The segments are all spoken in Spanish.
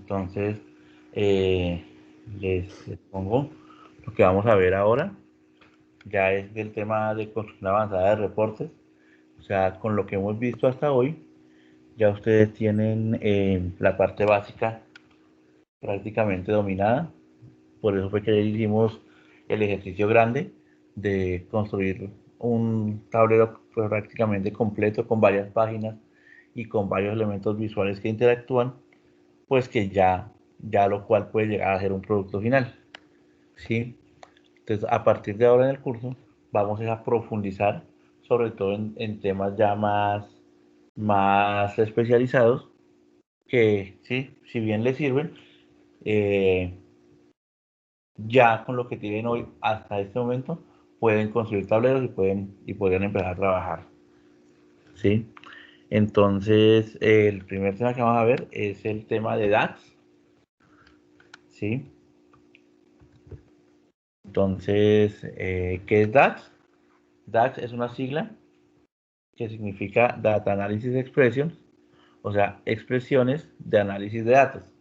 Entonces, eh, les pongo lo que vamos a ver ahora. Ya es del tema de construcción avanzada de reportes. O sea, con lo que hemos visto hasta hoy, ya ustedes tienen la parte básica prácticamente dominada. Por eso fue que hicimos el ejercicio grande de construir un tablero prácticamente completo con varias páginas y con varios elementos visuales que interactúan, pues que ya lo cual puede llegar a ser un producto final. ¿Sí? Entonces, a partir de ahora en el curso, vamos a profundizar sobre todo en temas ya más especializados que, sí, si bien les sirven, eh, ya con lo que tienen hoy hasta este momento, pueden construir tableros y podrían empezar a trabajar. ¿Sí? Entonces, el primer tema que vamos a ver es el tema de DAX. ¿Sí? Entonces, ¿qué es DAX? DAX es una sigla que significa Data Analysis Expressions, o sea, expresiones de análisis de datos.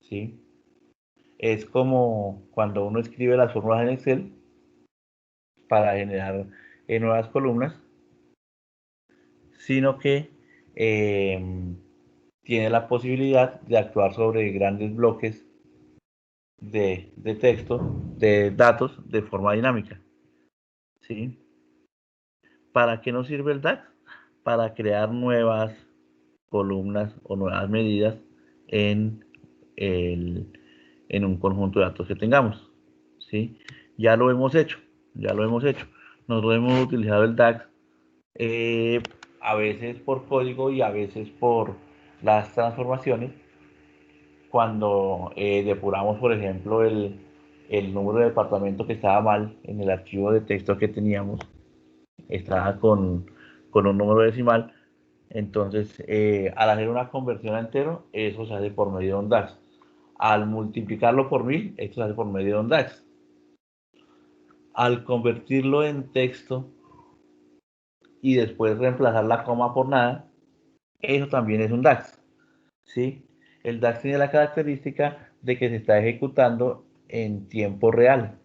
¿Sí? Es como cuando uno escribe las fórmulas en Excel para generar nuevas columnas, sino que eh, tiene la posibilidad de actuar sobre grandes bloques de texto, de datos, de forma dinámica. ¿Sí? ¿Para qué nos sirve el DAX? Para crear nuevas columnas o nuevas medidas en, el, en un conjunto de datos que tengamos. ¿Sí? Ya lo hemos hecho, ya lo hemos hecho. Nosotros hemos utilizado el DAX eh, a veces por código y a veces por las transformaciones cuando depuramos, por ejemplo, el número de departamento que estaba mal en el archivo de texto que teníamos, estaba con un número decimal. Entonces, al hacer una conversión a entero, eso se hace por medio de un DAX. Al multiplicarlo por 1000, esto se hace por medio de un DAX. Al convertirlo en texto y después reemplazar la coma por nada, eso también es un DAX. ¿Sí? El DAX tiene la característica de que se está ejecutando en tiempo real.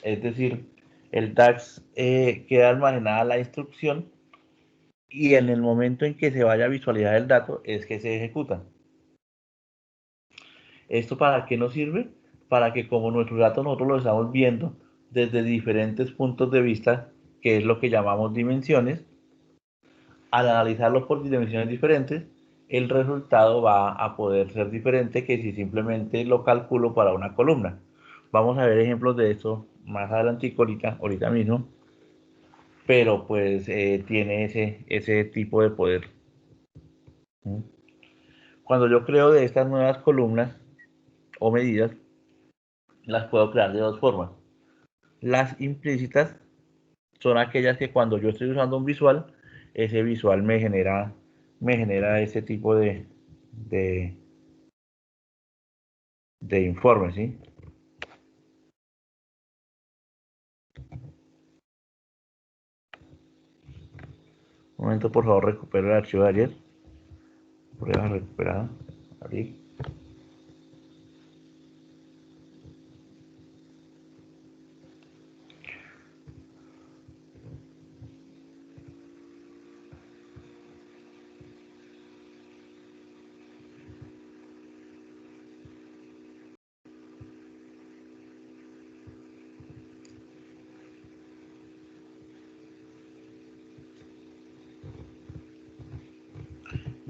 Es decir, el DAX queda almacenada la instrucción y en el momento en que se vaya a visualizar el dato es que se ejecuta. ¿Esto para qué nos sirve? Para que como nuestros datos nosotros los estamos viendo desde diferentes puntos de vista, que es lo que llamamos dimensiones, al analizarlo por dimensiones diferentes, el resultado va a poder ser diferente que si simplemente lo calculo para una columna. Vamos a ver ejemplos de esto más adelante, ahorita mismo, pero pues tiene ese tipo de poder. Cuando yo creo de estas nuevas columnas o medidas, las puedo crear de dos formas. Las implícitas son aquellas que cuando yo estoy usando un visual, ese visual me genera ese tipo de, de informe, ¿sí? Un momento, por favor, recupero el archivo de ayer. Prueba recuperada. Abrir.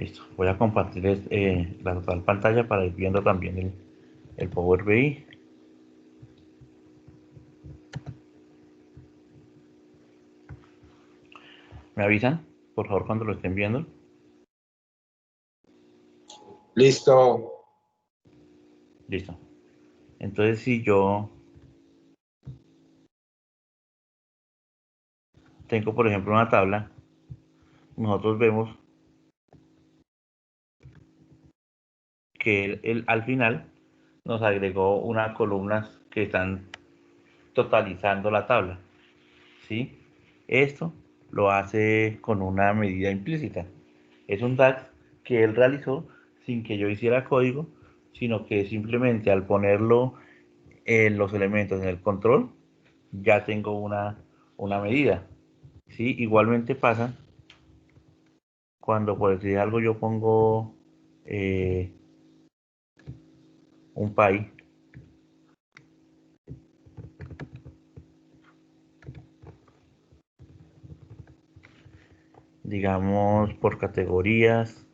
Listo. Voy a compartir la total pantalla para ir viendo también el Power BI. ¿Me avisan? Por favor, cuando lo estén viendo. Listo. Listo. Entonces, si yo tengo, por ejemplo, una tabla, nosotros vemos que al final nos agregó unas columnas que están totalizando la tabla. ¿Sí? Esto lo hace con una medida implícita. Es un DAX que él realizó sin que yo hiciera código, sino que simplemente al ponerlo en los elementos en el control, ya tengo una medida. ¿Sí? Igualmente pasa cuando por decir algo yo pongo un país, digamos por categorías,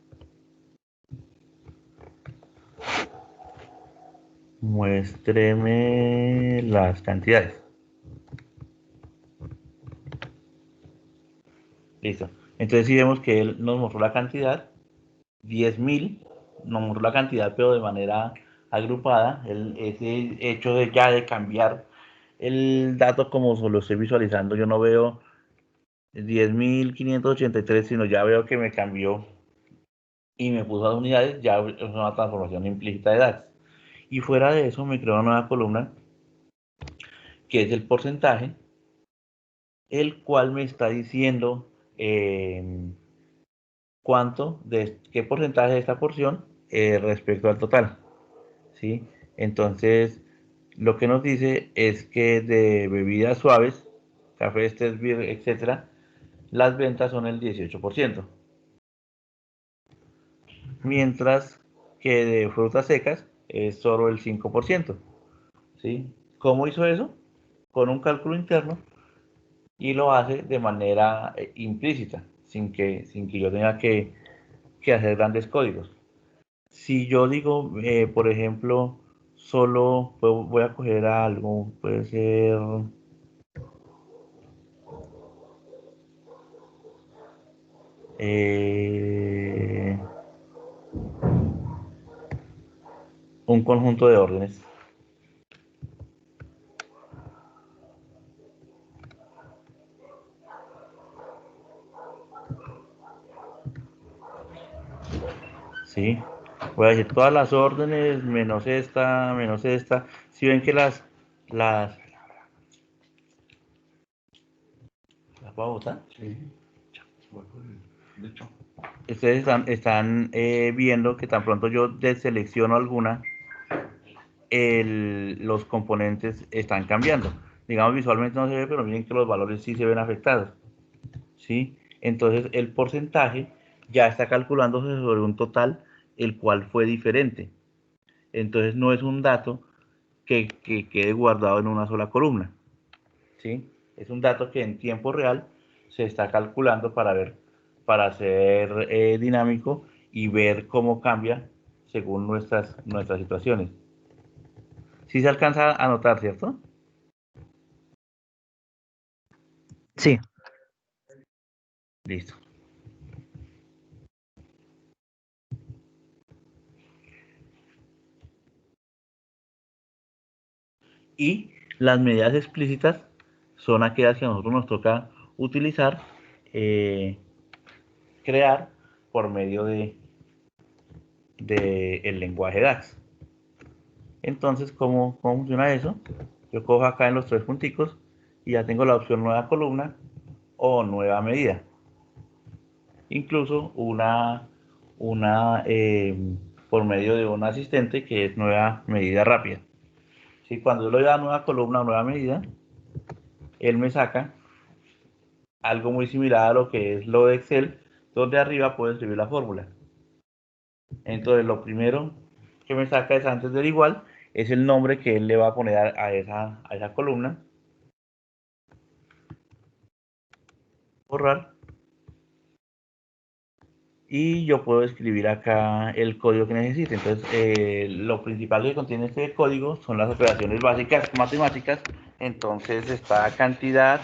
muéstreme las cantidades. Listo. Entonces si vemos que él nos mostró la cantidad, 10.000, nos mostró la cantidad pero de manera agrupada. Ese hecho de ya de cambiar el dato como lo estoy visualizando, yo no veo 10.583, sino ya veo que me cambió y me puso las unidades, ya es una transformación implícita de DAX. Y fuera de eso me creó una nueva columna que es el porcentaje, el cual me está diciendo qué porcentaje de esta porción respecto al total. ¿Sí? Entonces, lo que nos dice es que de bebidas suaves, café, beer, etcétera, las ventas son el 18%. Mientras que de frutas secas es solo el 5%. ¿Sí? ¿Cómo hizo eso? Con un cálculo interno y lo hace de manera implícita, sin que yo tenga que hacer grandes códigos. Si yo digo, por ejemplo, solo voy a coger algo, puede ser un conjunto de órdenes. ¿Sí? Voy a decir todas las órdenes menos esta, menos esta. Si ven que las puedo botar. Sí. De hecho. Ustedes están viendo que tan pronto yo deselecciono alguna, los componentes están cambiando. Digamos, visualmente no se ve, pero miren que los valores sí se ven afectados. ¿Sí? Entonces el porcentaje ya está calculándose sobre un total, el cual fue diferente. Entonces no es un dato que quede guardado en una sola columna. ¿Sí? Es un dato que en tiempo real se está calculando para ser dinámico y ver cómo cambia según nuestras situaciones. ¿Sí se alcanza a notar, cierto? Sí. Listo. Y las medidas explícitas son aquellas que a nosotros nos toca utilizar, crear por medio de el lenguaje DAX. Entonces, ¿cómo funciona eso? Yo cojo acá en los tres punticos y ya tengo la opción nueva columna o nueva medida. Incluso una por medio de un asistente que es nueva medida rápida. ¿Sí? Cuando yo le doy a nueva columna o nueva medida, él me saca algo muy similar a lo que es lo de Excel, donde arriba puedo escribir la fórmula. Entonces, lo primero que me saca es antes del igual, es el nombre que él le va a poner a esa columna. Borrar. Y yo puedo escribir acá el código que necesite. Entonces, lo principal que contiene este código son las operaciones básicas matemáticas. Entonces está cantidad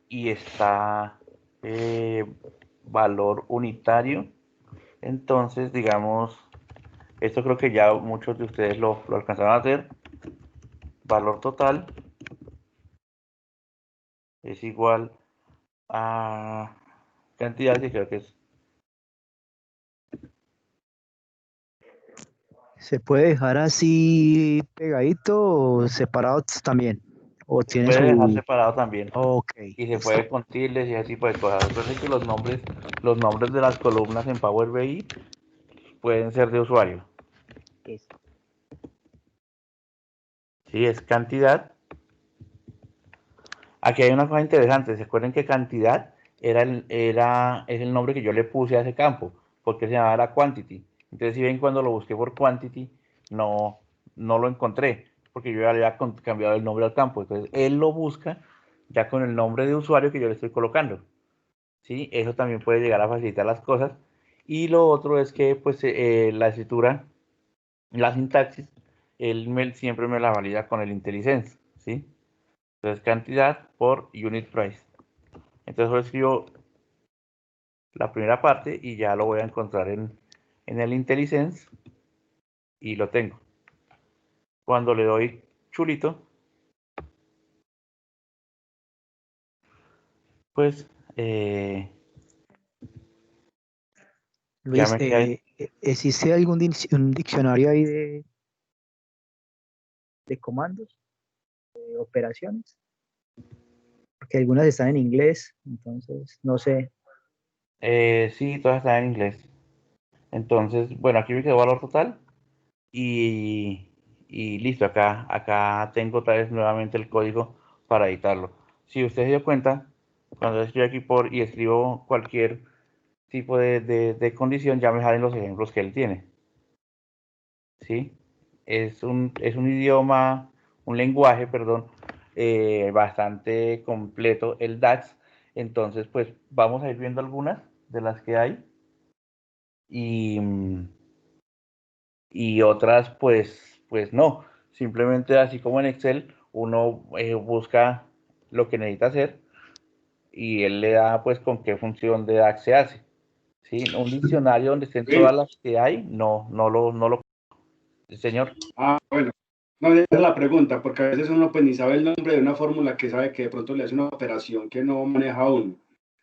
y está valor unitario. Entonces, digamos, esto creo que ya muchos de ustedes lo alcanzaron a hacer. Valor total es igual a cantidad, que creo que es. ¿Se puede dejar así pegadito o separado también? ¿O Se tiene puede dejar su...? separado también. Ok, Y se listo. puede con tildes y ese tipo de cosas. Recuerden que los nombres de las columnas en Power BI pueden ser de usuario. Eso. Sí, es cantidad. Aquí hay una cosa interesante. ¿Se acuerdan que cantidad es el nombre que yo le puse a ese campo? Porque se llamaba quantity. Entonces, si ven, cuando lo busqué por quantity, no, no lo encontré, porque yo ya le había cambiado el nombre al campo. Entonces, él lo busca ya con el nombre de usuario que yo le estoy colocando. ¿Sí? Eso también puede llegar a facilitar las cosas. Y lo otro es que, pues, la escritura, la sintaxis, siempre me la valida con el IntelliSense, ¿sí? Entonces, cantidad por unit price. Entonces, solo escribo la primera parte y ya lo voy a encontrar en el IntelliSense y lo tengo. Cuando le doy chulito, pues ya Luis, me queda. ¿existe algún un diccionario ahí de comandos, de operaciones? Porque algunas están en inglés, entonces no sé. Sí, todas están en inglés. Entonces, bueno, aquí me quedó valor total y, y listo. Acá tengo otra vez nuevamente el código para editarlo. Si usted se dio cuenta, cuando estoy aquí y escribo cualquier tipo de condición, ya me salen los ejemplos que él tiene. ¿Sí? Es un idioma, un lenguaje, perdón, bastante completo, el DAX. Entonces, pues vamos a ir viendo algunas de las que hay y, y otras, pues no. Simplemente así como en Excel, uno busca lo que necesita hacer y él le da pues con qué función de DAX se hace. ¿Sí? Un diccionario donde estén todas Bien. las que hay, no lo, señor. Ah, bueno. No, esa es la pregunta, porque a veces uno pues ni sabe el nombre de una fórmula que sabe que de pronto le hace una operación que no maneja uno.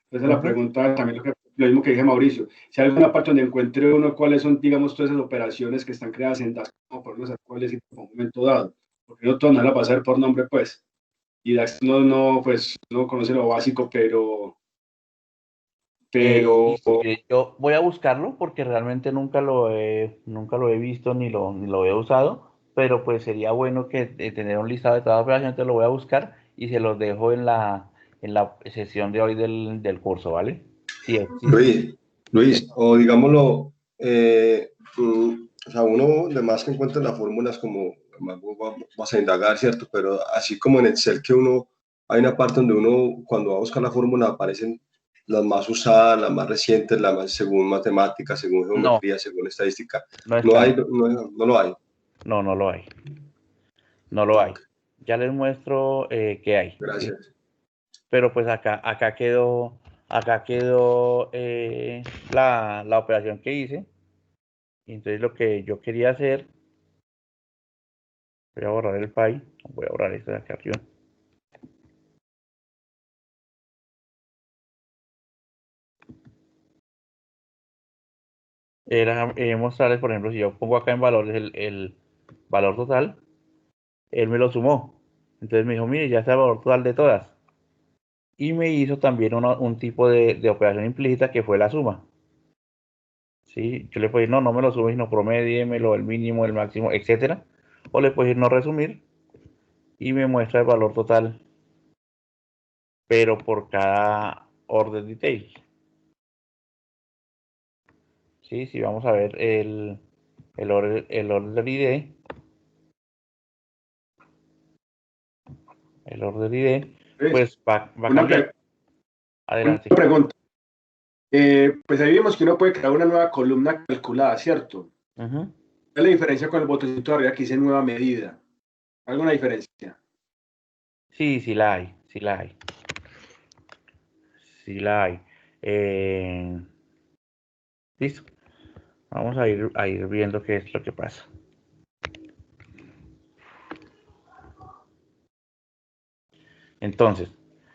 Esa es la Ujú. pregunta también lo mismo que dije Mauricio. Si hay alguna parte donde encuentre uno cuáles son, digamos, todas esas operaciones que están creadas en DAX, como por saber cuáles en un momento dado. Porque no todas no las va a hacer por nombre, pues. Y DAX pues, no conoce lo básico, pero Listo, mire, yo voy a buscarlo porque realmente nunca lo he visto ni lo he usado, pero pues sería bueno que tener un listado de todas las operaciones, te lo voy a buscar y se los dejo en la sesión de hoy del curso, ¿vale? Sí existe. Luis, o digámoslo, o sea, uno de más que encuentra las fórmulas como, vamos a indagar, ¿cierto? Pero así como en Excel que hay una parte donde uno cuando va a buscar la fórmula aparecen las más usadas, las más recientes, las más según matemáticas, según No, geometría, según estadística. no No están. hay, no lo hay. No lo hay. No lo Ah, hay. ok, Ya les muestro qué hay, ¿sí? gracias. Pero pues acá quedó la operación que hice. Y entonces lo que yo quería hacer, voy a borrar el file, voy a borrar esto de acá arriba. Era mostrarles, por ejemplo, si yo pongo acá en valores el valor total, él me lo sumó. Entonces me dijo, mire, ya está el valor total de todas. Y me hizo también un tipo de operación implícita que fue la suma. ¿Sí? Yo le puedo decir, no me lo sumes, sino promediemelo, el mínimo, el máximo, etcétera. O le puedo decir no resumir y me muestra el valor total, pero por cada order detail. ¿Sí? Si vamos a ver el order ID, Luis, pues va una, cambiando. una Adelante. pregunta. Pues ahí vimos que uno puede crear una nueva columna calculada, ¿cierto? Ujú. ¿Cuál es la diferencia con el botoncito de arriba que dice nueva medida? ¿Alguna diferencia? Sí, sí la hay, sí la hay, sí la hay. Eh, Listo. Vamos a ir viendo qué es lo que pasa. Entonces,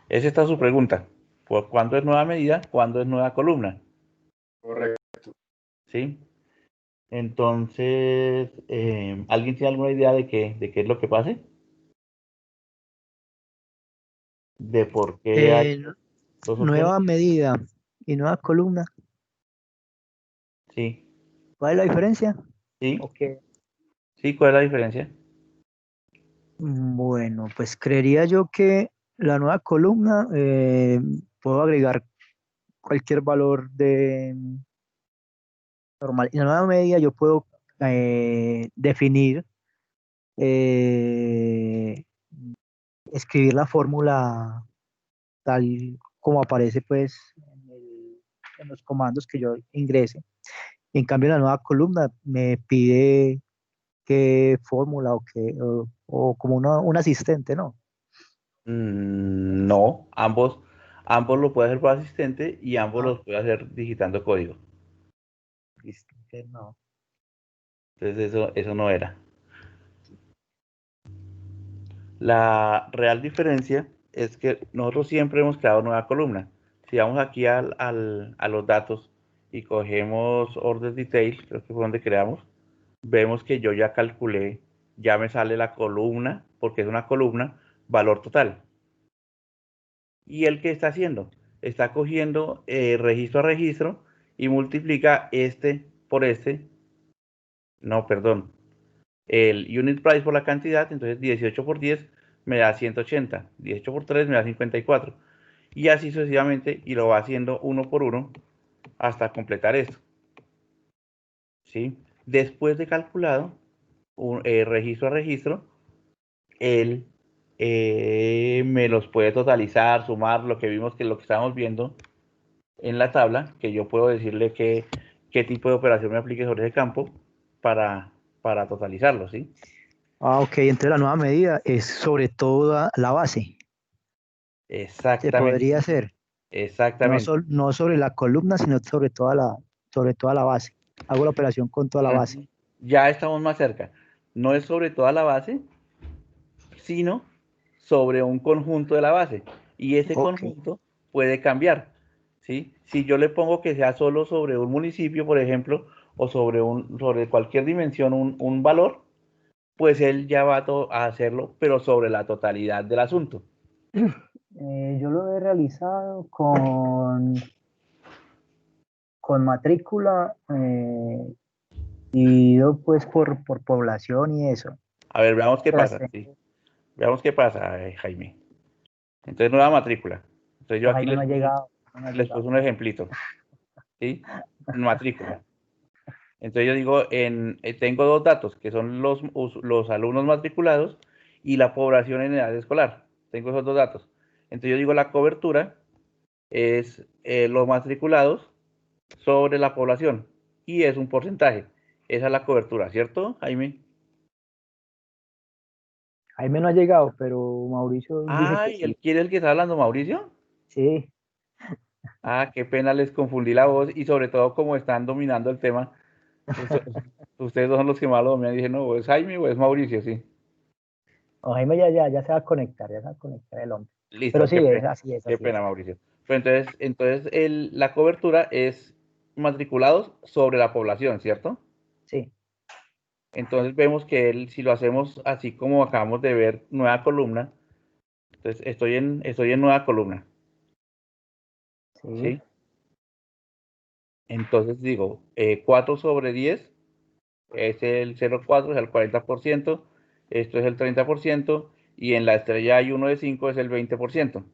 esa está su pregunta. ¿Cuándo es nueva medida? ¿Cuándo es nueva columna? Correcto. ¿Sí? Entonces, ¿alguien tiene alguna idea de qué es lo que pase? ¿De por qué hay Eh, dos opciones? Nueva medida y nueva columna. Sí. ¿Cuál es la diferencia? ¿Sí? Ok. ¿Sí? ¿Cuál es la diferencia? Bueno, pues creería yo que la nueva columna puedo agregar cualquier valor de normal. En la nueva medida yo puedo definir, eh, escribir la fórmula tal como aparece pues en los comandos que yo ingrese. En cambio, la nueva columna me pide qué fórmula o como un asistente, ¿no? No, ambos lo puede hacer por asistente y ambos Ah, los puede hacer digitando código. asistente no. Entonces eso no era. La real diferencia es que nosotros siempre hemos creado nueva columna. Si vamos aquí a los datos y cogemos order detail, creo que fue donde creamos, vemos que yo ya calculé, ya me sale la columna, porque es una columna, valor total. ¿Y el que está haciendo? Está cogiendo registro a registro y multiplica este por este, no, perdón, el unit price por la cantidad, entonces 18 por 10 me da 180, 18 por 3 me da 54, y así sucesivamente, y lo va haciendo uno por uno hasta completar esto, ¿sí? Después de calculado, registro a registro, él me los puede totalizar, sumar, lo que vimos que lo que estábamos viendo en la tabla, que yo puedo decirle qué tipo de operación me aplique sobre ese campo para totalizarlo, ¿sí? Ah, ok, entonces la nueva medida es sobre toda la base. Se Exactamente, podría hacer, exactamente. no sobre la columna, sino sobre toda la base. Hago la operación con toda la base. Ujú. Ya estamos más cerca. No es sobre toda la base, sino sobre un conjunto de la base. Y ese Ok, conjunto puede cambiar, ¿sí? Si yo le pongo que sea solo sobre un municipio, por ejemplo, o sobre cualquier dimensión un valor, pues él ya va a hacerlo, pero sobre la totalidad del asunto. yo lo he realizado con matrícula dividido pues por población y eso. A ver, veamos qué Que las pasa, ¿sí? tengo- Veamos qué pasa, Jaime. Entonces, nueva matrícula. Entonces, yo no, aquí Jaime no ha llegado, no ha les puse llegado. un ejemplito, ¿sí? Matrícula. Entonces, yo digo, tengo dos datos, que son los alumnos matriculados y la población en edad escolar. Tengo esos dos datos. Entonces, yo digo, la cobertura es los matriculados sobre la población y es un porcentaje. Esa es la cobertura, ¿cierto, Jaime? Jaime no ha llegado, pero Mauricio dice que Ay, sí. ¿quién es el que está hablando, Mauricio? Sí, Ah, qué pena, les confundí la voz y sobre todo como están dominando el tema, usted- ustedes dos son los que más lo dominan. Dije, no, ¿o es Jaime o es Mauricio? Sí. no, Jaime ya se va a conectar, ya se va a conectar el hombre. Pero Listo, sí, es así, es qué así, es pena, así. Mauricio. Pero entonces la cobertura es matriculados sobre la población, ¿cierto? Sí, Entonces vemos que si lo hacemos así como acabamos de ver, nueva columna, entonces estoy en nueva columna, sí. ¿sí? Entonces digo, 4 sobre 10 es el 0,4, es el 40%, esto es el 30%, y en la estrella hay uno de 5 es el 20%,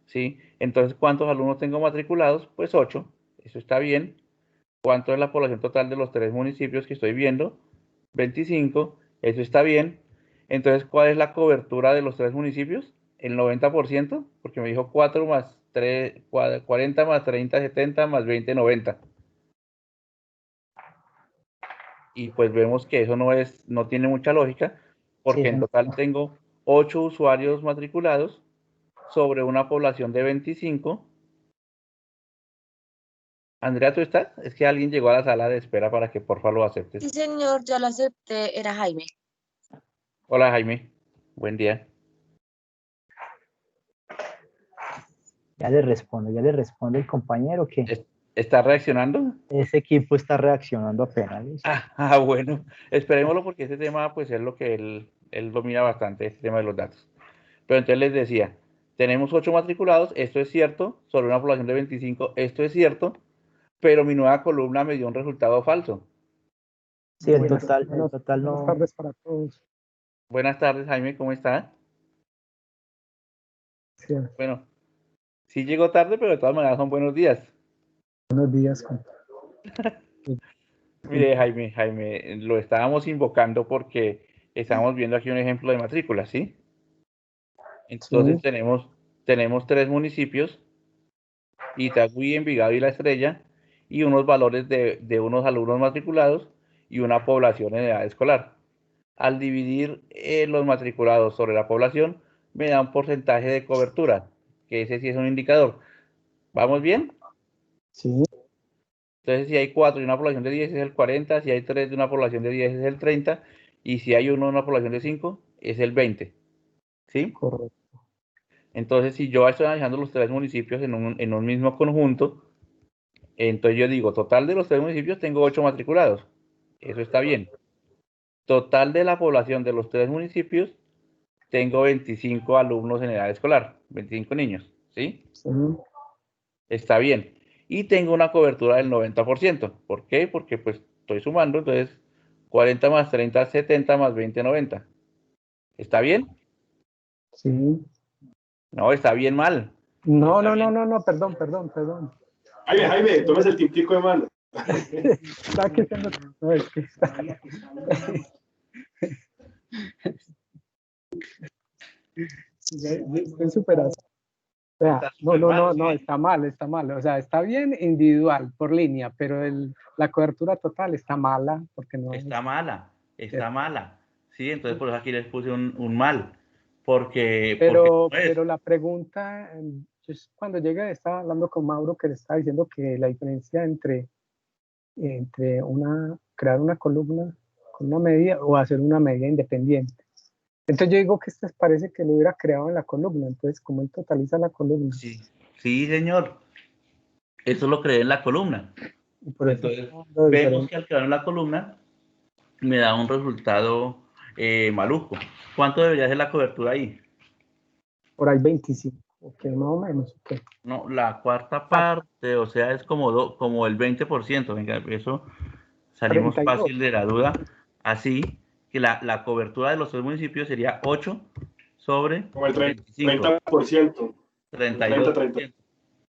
¿sí? Entonces, ¿cuántos alumnos tengo matriculados? Pues 8, eso está bien. ¿Cuánto es la población total de los tres municipios que estoy viendo? 25, eso está bien. Entonces, ¿cuál es la cobertura de los tres municipios? El 90%, porque me dijo 4 más 3, 40 más 30, 70 más 20, 90. Y pues vemos que eso no tiene mucha lógica, Sí, porque en total tengo 8 usuarios matriculados sobre una población de 25. Andrea, ¿tú estás? Es que alguien llegó a la sala de espera para que por favor lo Sí, aceptes. señor, ya lo acepté, era Jaime. Hola, Jaime. Buen día. ya le responde el compañero que ¿Es- ¿Está reaccionando? ese equipo está reaccionando apenas. ¿Listo? Bueno, esperémoslo porque ese tema pues es lo que él domina bastante, este tema de los datos. Pero entonces les decía, tenemos 8 matriculados, esto es cierto, sobre una población de 25, esto es cierto, pero mi nueva columna me dio un resultado falso. Sí, el Buenas- total buenas no. tardes para todos. Buenas tardes, Jaime, ¿cómo está? Sí, Bueno, sí llegó tarde, pero de todas maneras son buenos días. buenos días. Mire, Jaime, lo estábamos invocando porque estamos viendo aquí un ejemplo de matrícula, ¿sí? Entonces Sí. tenemos 3 municipios, Itagüí, Envigado y La Estrella, y unos valores de unos alumnos matriculados y una población en edad escolar. Al dividir los matriculados sobre la población, me da un porcentaje de cobertura, que ese sí es un indicador. ¿Vamos bien? Sí, Entonces, si hay 4 y una población de 10 es el 40, si hay 3 de una población de 10 es el 30, y si hay 1 de una población de 5 es el 20. ¿Sí? correcto. Entonces, si yo estoy analizando los 3 municipios en un mismo conjunto, entonces yo digo, total de los 3 municipios tengo 8 matriculados. Eso está bien. Total de la población de los 3 municipios, tengo 25 alumnos en edad escolar, 25 niños, ¿sí? Sí, Está bien. Y tengo una cobertura del 90%. ¿Por qué? Porque pues estoy sumando, entonces 40 más 30, 70 más 20, 90. ¿Está bien? sí. No, está bien mal. No, Está no, no, bien. no, no, perdón. Jaime, tomes el tintico de mano. Está que se no, es que está. Estoy superado. O sea, Está no, súper no, mal, no, ¿sí? no, está mal. O sea, está bien individual, por línea, pero la cobertura total está mala, porque no Está es. mala, está mala. Sí, entonces por eso aquí les puse un mal. Porque no es. Pero la pregunta, cuando llegué, estaba hablando con Mauro, que le estaba diciendo que la diferencia entre crear una columna con una medida o hacer una medida independiente. Entonces yo digo que esto parece que lo hubiera creado en la columna, entonces como él totaliza la columna, Sí, sí, señor. Eso lo creé en la columna. y por eso Entonces, está dando vemos diferente. que al crear en la columna me da un resultado maluco. ¿Cuánto debería ser la cobertura ahí? Por ahí 25, ok, más o menos, ok. No, la cuarta Ah, parte, o sea, es como el 20%. Venga, eso salimos 32, fácil de la duda. Así que la cobertura de los 3 municipios sería 8 sobre Como el 25, 30%. El 30, 30. 32%.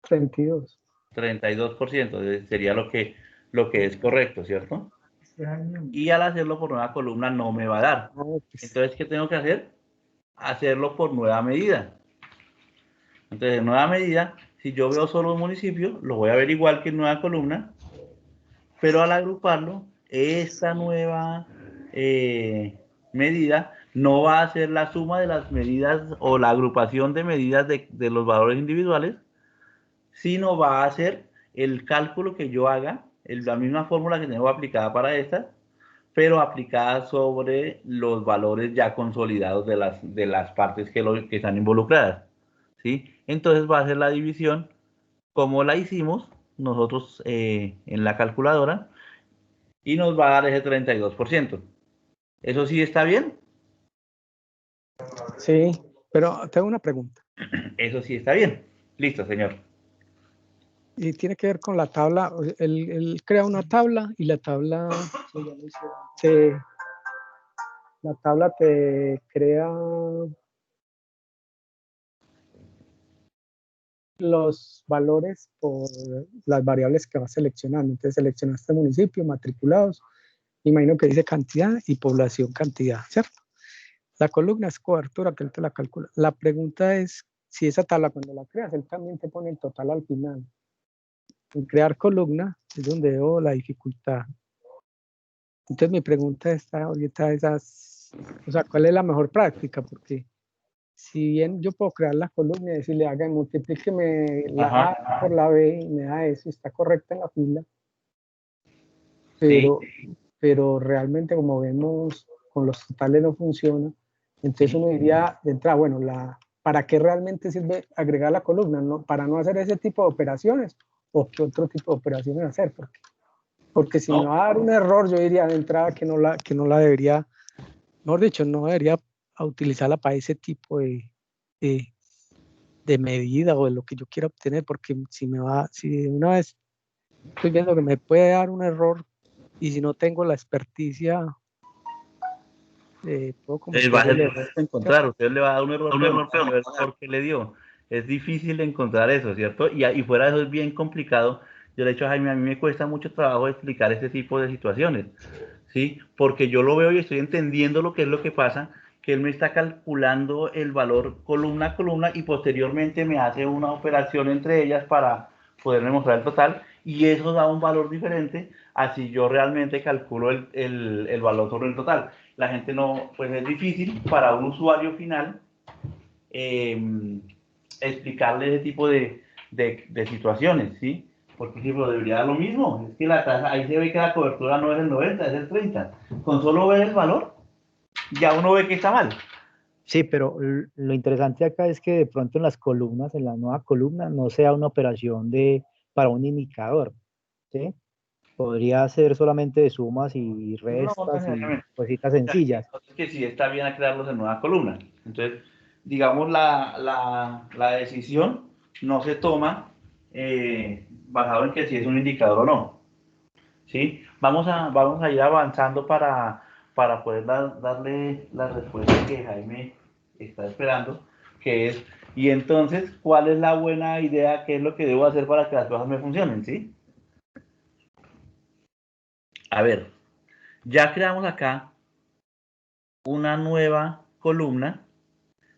32. 32% sería lo que es correcto, ¿cierto? Y al hacerlo por nueva columna no me va a dar. No, pues, Entonces, ¿qué tengo que hacer? Hacerlo por nueva medida. Entonces, en nueva medida, si yo veo solo un municipio, lo voy a ver igual que en nueva columna, pero al agruparlo, esta nueva medida no va a ser la suma de las medidas o la agrupación de medidas de los valores individuales, sino va a ser el cálculo que yo haga, la misma fórmula que tengo aplicada para esta, pero aplicada sobre los valores ya consolidados de las partes que están involucradas, ¿sí? Entonces va a ser la división como la hicimos nosotros en la calculadora y nos va a dar ese 32%. ¿Eso sí está bien? sí, pero tengo una pregunta. Eso sí está bien. Listo, señor. Y tiene que ver con la tabla. Él crea una tabla y la tabla te crea los valores por las variables que vas seleccionando. Entonces seleccionaste municipio, matriculados, imagino que dice cantidad y población cantidad, ¿cierto? La columna es cobertura, que él te la calcula. La pregunta es si esa tabla cuando la creas, él también te pone el total al final. En crear columna es donde veo la dificultad. Entonces mi pregunta está ahorita o sea, ¿cuál es la mejor práctica? Porque si bien yo puedo crear la columna y decirle, haga, multiplíqueme la Ajá. A por la B y me da eso, está correcta en la fila, Sí, pero realmente como vemos con los totales no funciona, entonces sí. uno diría de entrada, bueno, ¿para qué realmente sirve agregar la columna? ¿No? ¿Para no hacer ese tipo de operaciones? ¿O qué otro tipo de operaciones hacer? Porque si me No, va a dar un error, yo diría de entrada que no la debería, mejor dicho, no debería utilizarla para ese tipo de medida o de lo que yo quiera obtener, porque si una vez estoy viendo que me puede dar un error y si no tengo la experticia, puedo Va a cometer ser el difícil error. de encontrar, usted le va a dar un error feo, no va a ver por qué le dio. Es difícil de encontrar eso, ¿cierto? Y fuera de eso es bien complicado. Yo le he dicho a Jaime, a mí me cuesta mucho trabajo explicar este tipo de situaciones, ¿sí? Porque yo lo veo y estoy entendiendo lo que es lo que pasa, que él me está calculando el valor columna a columna y posteriormente me hace una operación entre ellas para poderme mostrar el total y eso da un valor diferente así yo realmente calculo el valor sobre el total. La gente no, pues es difícil para un usuario final explicarle ese tipo de situaciones, ¿sí? Porque si lo debería dar lo mismo, es que la tasa, ahí se ve que la cobertura no es el 90, es el 30. Con solo ver el valor, ya uno ve que está mal. Sí, pero lo interesante acá es que de pronto en las columnas, en la nueva columna, no sea una operación para un indicador, ¿sí? Podría ser solamente de sumas y No, no restas y necesariamente. cositas sencillas. Entonces que sí está bien a crearlos en nueva columna. Entonces, digamos, la decisión no se toma basado en que si es un indicador o no. ¿Sí? Vamos a ir avanzando para poder darle la respuesta que Jaime está esperando, que es, y entonces, ¿cuál es la buena idea? ¿Qué es lo que debo hacer para que las cosas me funcionen? ¿Sí? A ver, ya creamos acá una nueva columna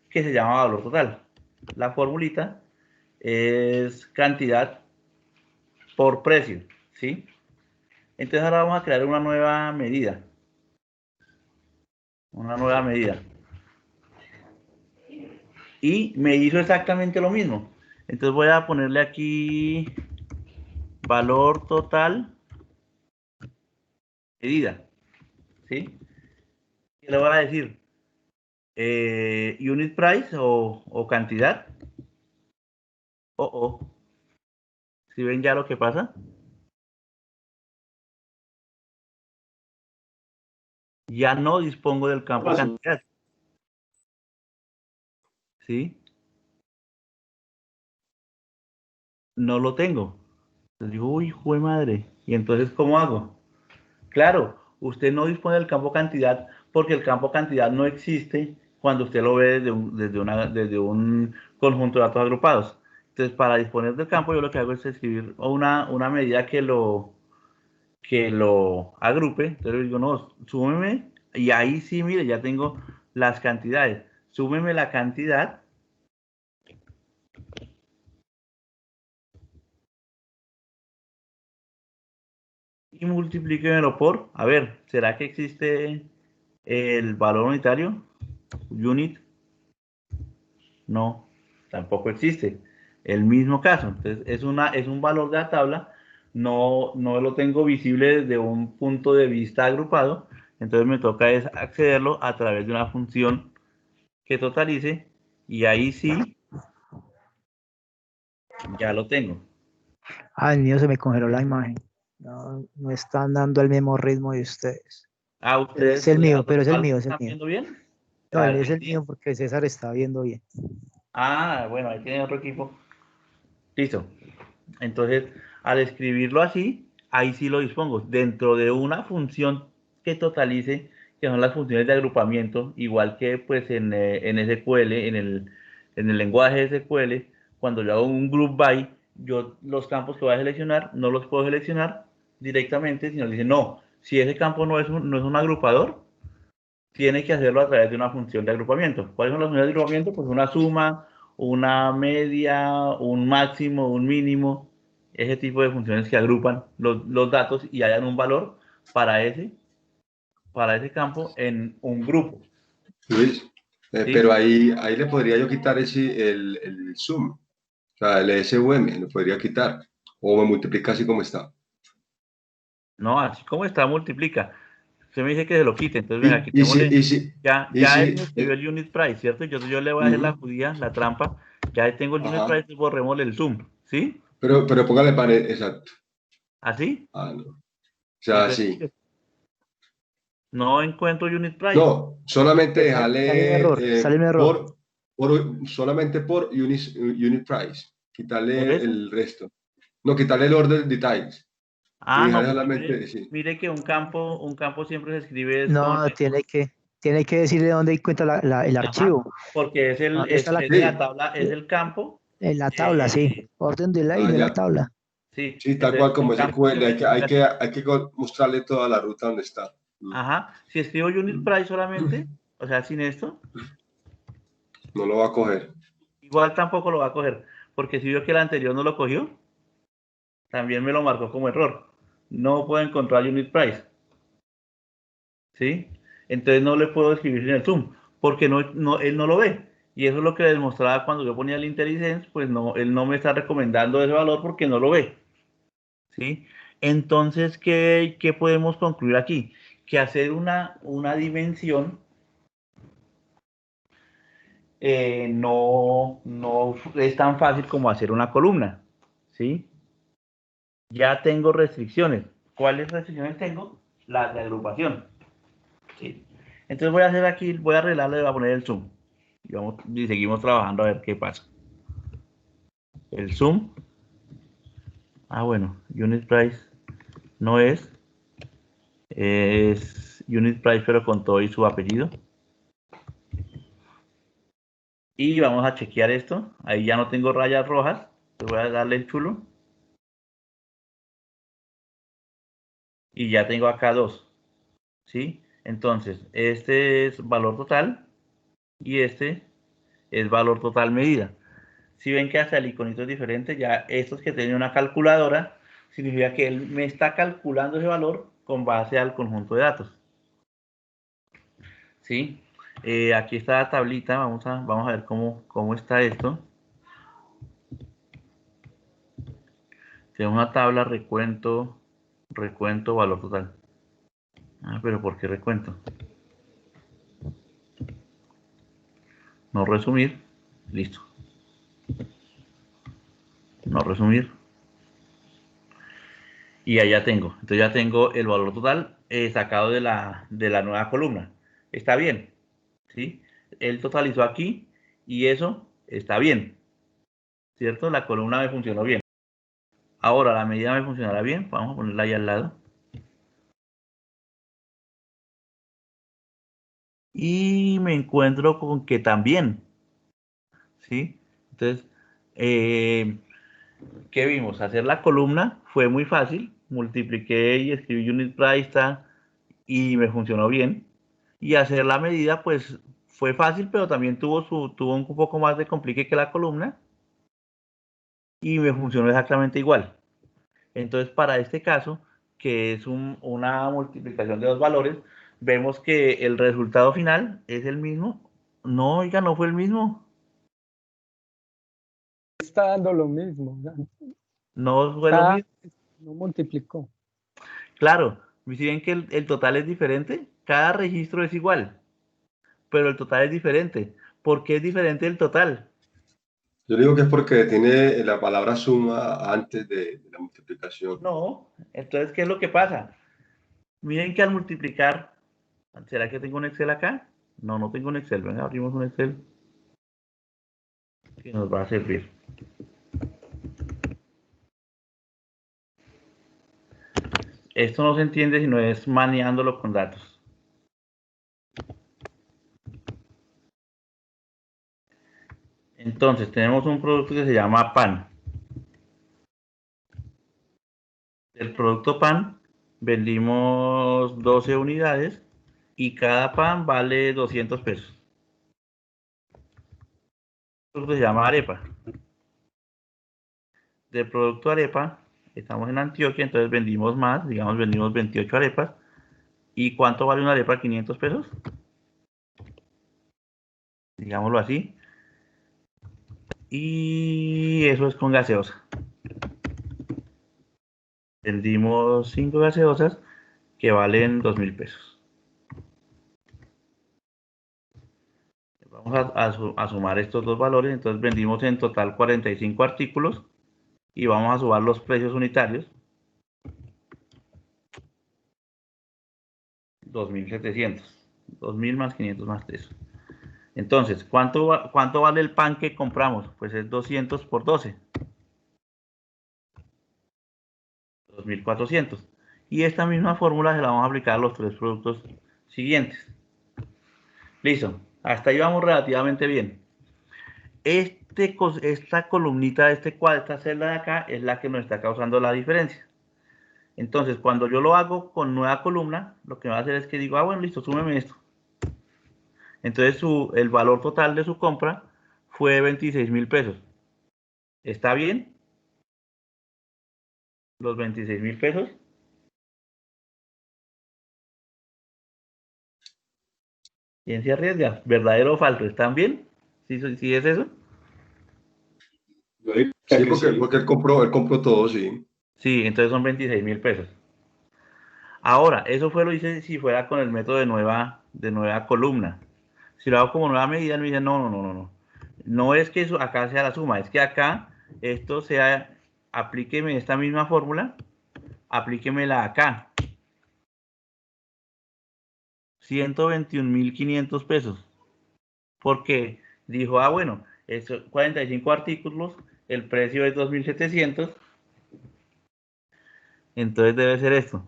que se llama valor total. La formulita es cantidad por precio, ¿sí? Entonces ahora vamos a crear una nueva medida. Una nueva medida. Y me hizo exactamente lo mismo. Entonces voy a ponerle aquí valor total medida, ¿sí? ¿Qué le voy a decir? Unit price o cantidad. Oh. ¿Sí ven ya lo que pasa? Ya no dispongo del campo cantidad. ¿Sí? No lo tengo. Entonces digo, uy, jue madre. ¿Y entonces cómo hago? Claro, usted no dispone del campo cantidad porque el campo cantidad no existe cuando usted lo ve desde un conjunto de datos agrupados. Entonces, para disponer del campo, yo lo que hago es escribir una medida que lo agrupe. Entonces, yo digo, no, súmeme. Y ahí sí, mire, ya tengo las cantidades. Súmeme la cantidad. Y multiplíquemelo por, a ver, ¿será que existe el valor unitario? Unit, no, tampoco existe. El mismo caso, entonces es un valor de la tabla, no lo tengo visible desde un punto de vista agrupado, entonces me toca es accederlo a través de una función que totalice y ahí sí, ya lo tengo. Ah, el mío se me congeló la imagen. No están dando el mismo ritmo de ustedes. Ah, Pero es ustedes, el mío, pero es el ¿lo mío, es el están mío. viendo bien? No, A ver, es el ¿sí? mío porque César está viendo bien. Ah, bueno, ahí tiene otro equipo. Listo. Entonces, al escribirlo así, ahí sí lo dispongo. Dentro de una función que totalice, que son las funciones de agrupamiento, igual que pues en SQL, en el lenguaje de SQL, cuando yo hago un group by, yo los campos que voy a seleccionar no los puedo seleccionar directamente, sino dice, no, si ese campo no es un agrupador, tiene que hacerlo a través de una función de agrupamiento. ¿Cuáles son las funciones de agrupamiento? Pues una suma, una media, un máximo, un mínimo, ese tipo de funciones que agrupan los datos y hayan un valor para ese, para ese campo en un grupo. Luis, ¿Sí? pero ahí le podría yo quitar el zoom, o sea, el SUM, lo podría quitar, o me multiplica así como está. No, así como está, multiplica. Usted me dice que se lo quite, entonces venga, Y si, quitémosle. y si, y Ya él me si, escribió el unit price, ¿cierto? Yo le voy a hacer la ujú, judía, la trampa. Ya tengo el unit ajá, price, borrémosle el zoom. ¿Sí? pero póngale pared, exacto. ¿Así? Ah, no. O sea, sí. Entonces, no encuentro unit price. No, solamente Sale un dejarle error, sale un error. solamente por unit price, Por quitarle eso. el resto. No, quitarle el order details. Ah, no, Fijar porque solamente, mire, sí. mire que un campo siempre se escribe es con, No, tiene que decirle dónde encuentra el ajá, archivo. porque ¿Dónde está la es de la Sí, tabla, es el campo, En la tabla, sí. eh, Orden de ley ah, de la ya. tabla. sí, Sí, tal entonces cual como el campo SQL, significa, hay que mostrarle toda la ruta donde está. ajá, si escribo unit price solamente, o sea, sin esto, No lo va a coger. igual tampoco lo va a coger, porque si vio que el anterior no lo cogió, también me lo marcó como error. No puedo encontrar unit price, ¿sí? Entonces no le puedo escribir en el zoom, porque él no lo ve. Y eso es lo que le demostraba cuando yo ponía el IntelliSense, pues no, él no me está recomendando ese valor porque no lo ve, ¿sí? Entonces, ¿qué podemos concluir aquí? Que hacer una dimensión no es tan fácil como hacer una columna, ¿sí? Ya tengo restricciones. ¿Cuáles restricciones tengo? Las de agrupación, ¿sí? Entonces voy a hacer aquí, voy a arreglarle, voy a poner el zoom. Y seguimos trabajando a ver qué pasa. El zoom. Ah, bueno, unit price no es. Es unit price pero con todo y su apellido. Y vamos a chequear esto. Ahí ya no tengo rayas rojas. Entonces voy a darle el chulo. Y ya tengo acá dos, ¿sí? Entonces, este es valor total y este es valor total medida. Si ven que hasta el iconito es diferente, ya estos que tienen una calculadora, significa que él me está calculando ese valor con base al conjunto de datos, ¿sí? Aquí está la tablita, vamos a ver cómo está esto. Tenemos una tabla recuento, valor total. Ah, pero ¿por qué recuento? No resumir, listo. No resumir. Y allá tengo. Entonces ya tengo el valor total sacado de la nueva columna. Está bien, ¿sí? Él totalizó aquí y eso está bien, ¿cierto? La columna me funcionó bien. Ahora la medida me funcionará bien. Vamos a ponerla ahí al lado. Y me encuentro con que también, ¿sí? Entonces, eh, ¿qué vimos? Hacer la columna fue muy fácil. Multipliqué y escribí unit price y me funcionó bien. Y hacer la medida, pues fue fácil, pero también tuvo un poco más de complique que la columna y me funcionó exactamente igual. Entonces, para este caso, que es una multiplicación de dos valores, vemos que el resultado final es el mismo. No, oiga, no fue el mismo. Está dando lo mismo. No fue lo Cada mismo. no multiplicó. Claro, si ven que el total es diferente, cada registro es igual, pero el total es diferente. ¿Por qué es diferente el total? Yo digo que es porque tiene la palabra suma antes de la multiplicación. No, entonces, ¿qué es lo que pasa? Miren que al multiplicar, ¿será que tengo un Excel acá? No, no tengo un Excel. Venga, abrimos un Excel que nos va a servir. Esto no se entiende si no es maneándolo con datos. Entonces, tenemos un producto que se llama pan. El producto pan vendimos 12 unidades y cada pan vale 200 pesos. El producto se llama arepa. Del producto arepa, estamos en Antioquia, entonces vendimos más, digamos, vendimos 28 arepas. ¿Y cuánto vale una arepa? 500 pesos. Digámoslo así. Y eso es con gaseosa. Vendimos 5 gaseosas que valen 2.000 pesos. Vamos a sumar estos dos valores. Entonces vendimos en total 45 artículos y vamos a sumar los precios unitarios. 2.700. 2.000 más 500 más 3. Entonces, ¿cuánto vale el pan que compramos? Pues es 200 por 12. 2.400. Y esta misma fórmula se la vamos a aplicar a los tres productos siguientes. Listo. Hasta ahí vamos relativamente bien. Esta columnita, este cuadro, esta celda de acá es la que nos está causando la diferencia. Entonces, cuando yo lo hago con nueva columna, lo que va a hacer es que digo, bueno, listo, súmeme esto. Entonces, el valor total de su compra fue 26.000 pesos. ¿Está bien? Los 26.000 pesos. ¿Quién se arriesga? ¿Verdadero o falso? ¿Están bien? ¿Sí es eso? Sí, porque él compró todo, sí. Sí, entonces son 26.000 pesos. Ahora, eso lo hice si fuera con el método de nueva columna. Si lo hago como nueva medida, me dicen, no. No es que eso acá sea la suma, es que acá esto sea, aplíqueme esta misma fórmula, aplíquemela acá. 121.500 pesos. Porque dijo, bueno, eso, 45 artículos, el precio es 2.700. Entonces debe ser esto.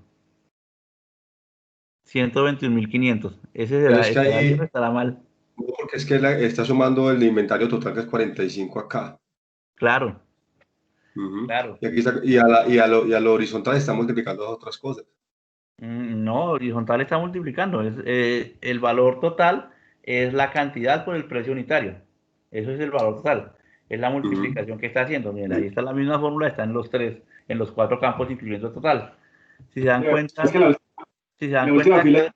121.500. Ese Pero será, es que ¿estará bien o ahí, estará mal? porque es que está sumando el inventario total que es 45 acá. Claro, Ujú. claro. Y, aquí está, y a lo horizontal está multiplicando las otras cosas. No, horizontal está multiplicando. El valor total es la cantidad por el precio unitario. Eso es el valor total. Es la Ujú. multiplicación que está haciendo. Miren, ahí está la misma fórmula, está en los cuatro campos, incluyendo el total. Si se dan Es que cuenta, si se dan la última cuenta fila, acá,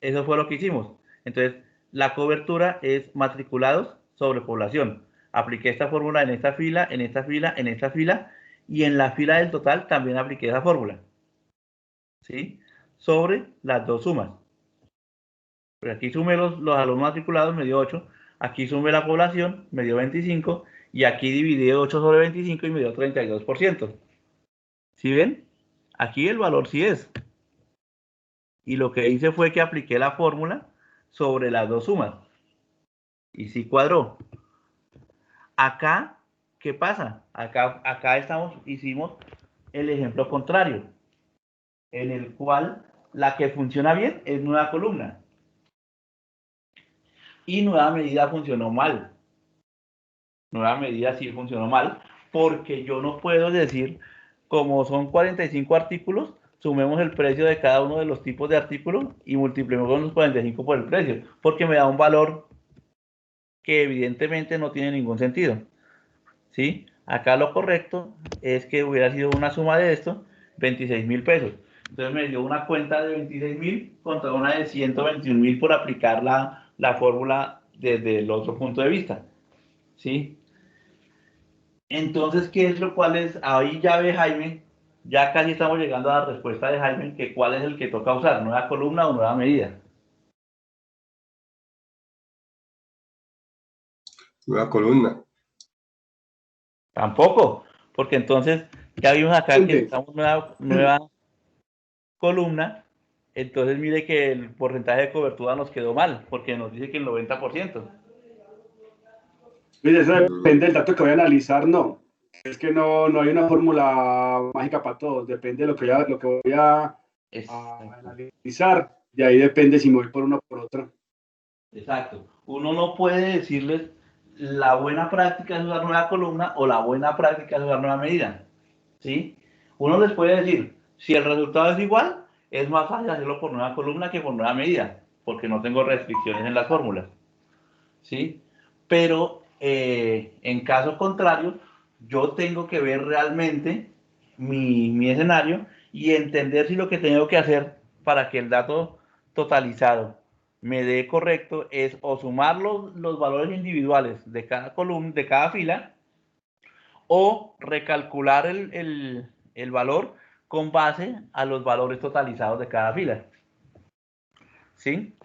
eso fue lo que hicimos. Entonces, la cobertura es matriculados sobre población. Apliqué esta fórmula en esta fila, en esta fila, en esta fila, y en la fila del total también apliqué esa fórmula. ¿Sí? Sobre las dos sumas. Pues aquí sumé los alumnos matriculados, me dio 8. Aquí sumé la población, me dio 25. Y aquí dividí 8 sobre 25 y me dio 32%. ¿Sí ven? Aquí el valor sí es. Y lo que hice fue que apliqué la fórmula sobre las dos sumas. Y sí cuadró. Acá, ¿qué pasa? Acá hicimos el ejemplo contrario, en el cual la que funciona bien es nueva columna. Y nueva medida funcionó mal. Nueva medida sí funcionó mal, porque yo no puedo decir, como son 45 artículos, sumemos el precio de cada uno de los tipos de artículos y multipliquemos los 45 por el precio, porque me da un valor que evidentemente no tiene ningún sentido. ¿Sí? Acá lo correcto es que hubiera sido una suma de esto, 26.000 pesos. Entonces me dio una cuenta de 26.000 contra una de 121.000 por aplicar la fórmula desde el otro punto de vista. ¿Sí? Entonces, ¿qué es lo cual es? Ahí ya ve Jaime, ya casi estamos llegando a la respuesta de Jaime, que cuál es el que toca usar, nueva columna o nueva medida. Nueva columna. Tampoco, porque entonces ya vimos acá que gente, necesitamos nueva columna, entonces mire que el porcentaje de cobertura nos quedó mal, porque nos dice que el 90%. mire, eso Ujú. depende del dato que voy a analizar, no. Es que no hay una fórmula mágica para todos, depende de lo que voy a analizar, de ahí depende si me voy por una o por otra. Exacto. Uno no puede decirles la buena práctica es usar nueva columna o la buena práctica es usar nueva medida. ¿Sí? Uno les puede decir, si el resultado es igual, es más fácil hacerlo por nueva columna que por nueva medida, porque no tengo restricciones en las fórmulas. ¿Sí? Pero en caso contrario, yo tengo que ver realmente mi escenario y entender si lo que tengo que hacer para que el dato totalizado me dé correcto es o sumar los valores individuales de cada columna, de cada fila, o recalcular el valor con base a los valores totalizados de cada fila. ¿Sí?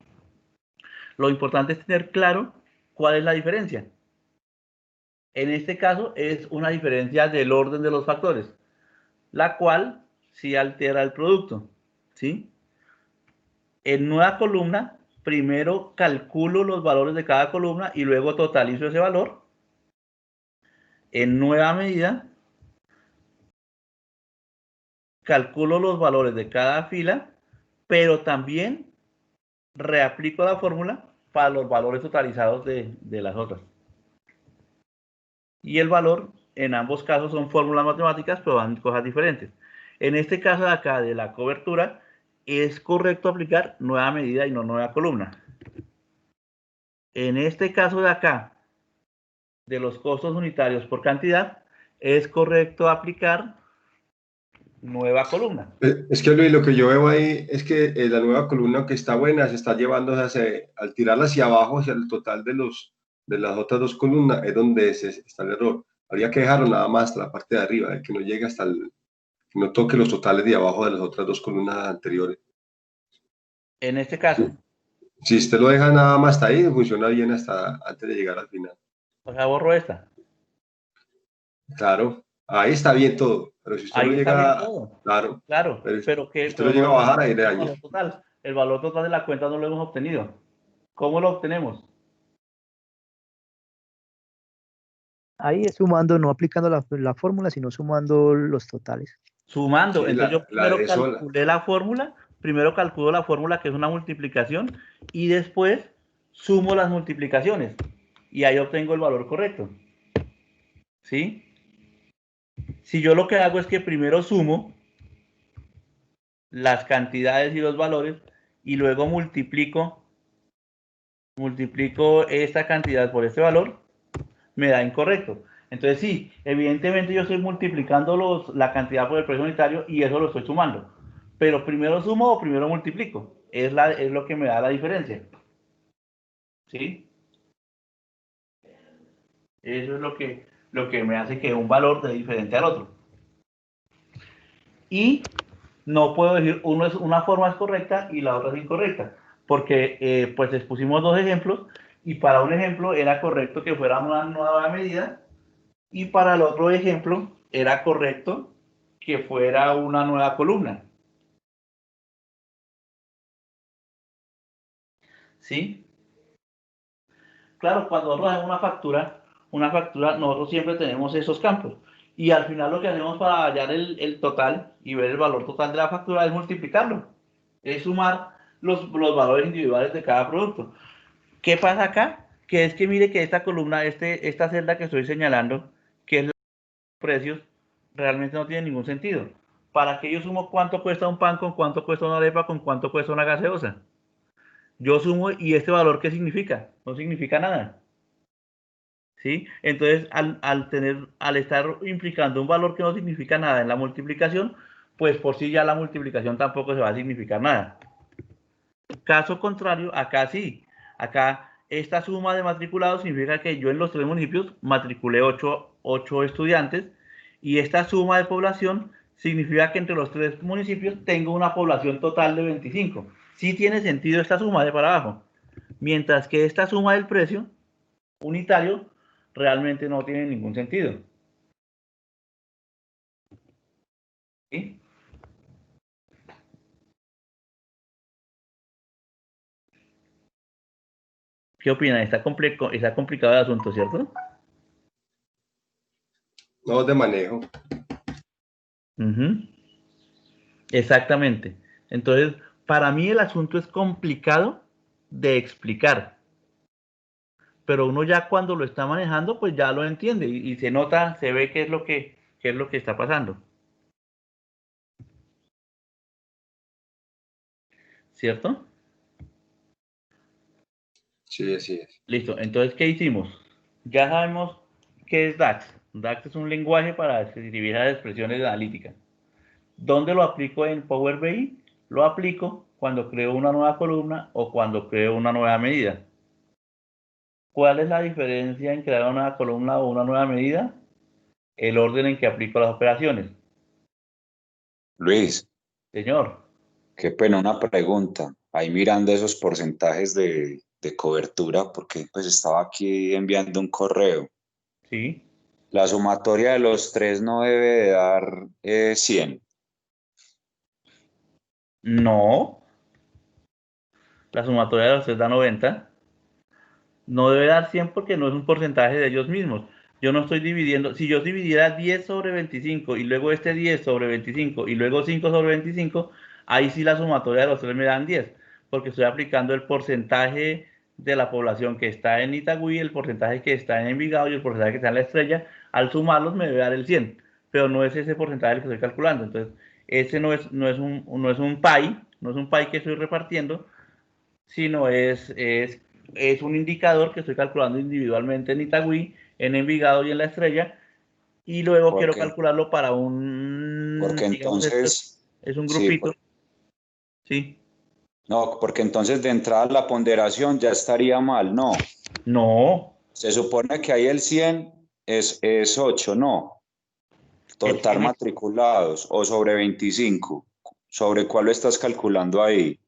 Lo importante es tener claro cuál es la diferencia. En este caso es una diferencia del orden de los factores, la cual sí altera el producto. ¿Sí? En nueva columna, primero calculo los valores de cada columna y luego totalizo ese valor. En nueva medida, calculo los valores de cada fila, pero también reaplico la fórmula para los valores totalizados de las otras. Y el valor, en ambos casos, son fórmulas matemáticas, pero van cosas diferentes. En este caso de acá, de la cobertura, es correcto aplicar nueva medida y no nueva columna. En este caso de acá, de los costos unitarios por cantidad, es correcto aplicar nueva columna. Es que Luis, lo que yo veo ahí es que la nueva columna, que está buena, se está llevando al tirarla hacia abajo, hacia el total de las otras dos columnas, es donde está el error. Habría que dejarlo nada más hasta la parte de arriba, que no llegue que no toque los totales de abajo de las otras dos columnas anteriores. En este caso. Si usted lo deja nada más hasta ahí, funciona bien hasta antes de llegar al final. O sea, borro esta. Claro, ahí está bien todo, pero si usted Ahí lo está llega, bien todo. claro, Claro, pero que si usted lo llega a bajar, ahí le el daña. valor total. El valor total de la cuenta no lo hemos obtenido. ¿Cómo lo obtenemos? Ahí es sumando, no aplicando la fórmula, sino sumando los totales. Sumando. Sí, Entonces yo la primero dejé sola. calculé la fórmula, primero calculo la fórmula que es una multiplicación y después sumo las multiplicaciones y ahí obtengo el valor correcto. ¿Sí? Si yo lo que hago es que primero sumo las cantidades y los valores y luego multiplico esta cantidad por este valor, me da incorrecto. Entonces sí, evidentemente yo estoy multiplicando la cantidad por el precio unitario y eso lo estoy sumando. Pero primero sumo o primero multiplico. Es lo que me da la diferencia. ¿Sí? Eso es lo que me hace que un valor sea diferente al otro. Y no puedo decir una forma es correcta y la otra es incorrecta. Porque pues expusimos dos ejemplos y para un ejemplo era correcto que fuera una nueva medida y para el otro ejemplo era correcto que fuera una nueva columna. ¿Sí? Claro, cuando nosotros hacemos una factura, nosotros siempre tenemos esos campos. Y al final lo que hacemos para hallar el total y ver el valor total de la factura es multiplicarlo. Es sumar los valores individuales de cada producto. ¿Qué pasa acá? Que es que mire que esta columna, esta celda que estoy señalando, que es la de precios, realmente no tiene ningún sentido. ¿Para qué yo sumo cuánto cuesta un pan con cuánto cuesta una arepa con cuánto cuesta una gaseosa? Yo sumo y este valor, ¿qué significa? No significa nada. ¿Sí? Entonces, al estar implicando un valor que no significa nada en la multiplicación, pues por sí ya la multiplicación tampoco se va a significar nada. Caso contrario, acá sí. Acá esta suma de matriculados significa que yo en los tres municipios matriculé 8 estudiantes y esta suma de población significa que entre los tres municipios tengo una población total de 25. Sí tiene sentido esta suma de para abajo. Mientras que esta suma del precio unitario realmente no tiene ningún sentido. ¿Sí? ¿Qué opinan? Está complicado el asunto, ¿cierto? No, de manejo. Exactamente. Entonces, para mí el asunto es complicado de explicar. Pero uno ya cuando lo está manejando, pues ya lo entiende y se nota, se ve qué es lo que está pasando. ¿Cierto? Sí, así es. Listo. Entonces, ¿qué hicimos? Ya sabemos qué es DAX. DAX es un lenguaje para escribir las expresiones analíticas. ¿Dónde lo aplico en Power BI? Lo aplico cuando creo una nueva columna o cuando creo una nueva medida. ¿Cuál es la diferencia en crear una columna o una nueva medida? El orden en que aplico las operaciones. Luis, Señor. qué pena una pregunta. Ahí mirando esos porcentajes de cobertura, porque pues estaba aquí enviando un correo. Sí. La sumatoria de los tres no debe de dar 100. No. La sumatoria de los tres da 90. No debe dar 100 porque no es un porcentaje de ellos mismos. Yo no estoy dividiendo. Si yo dividiera 10 sobre 25 y luego este 10 sobre 25 y luego 5 sobre 25, ahí sí la sumatoria de los tres me dan 10, porque estoy aplicando el porcentaje de la población que está en Itagüí, el porcentaje que está en Envigado y el porcentaje que está en La Estrella. Al sumarlos me debe dar el 100, pero no es ese porcentaje el que estoy calculando. Entonces, ese no es un pie, no es un pie que estoy repartiendo, sino es un indicador que estoy calculando individualmente en Itagüí, en Envigado y en La Estrella, y luego quiero Porque, calcularlo para un, porque digamos, esto entonces, es un sí, grupito, ¿sí? no, porque entonces de entrada la ponderación ya estaría mal, no. No, Se supone que ahí el 100 es 8, no. el Total 100 es, matriculados o sobre 25. ¿Sobre cuál lo estás calculando ahí? El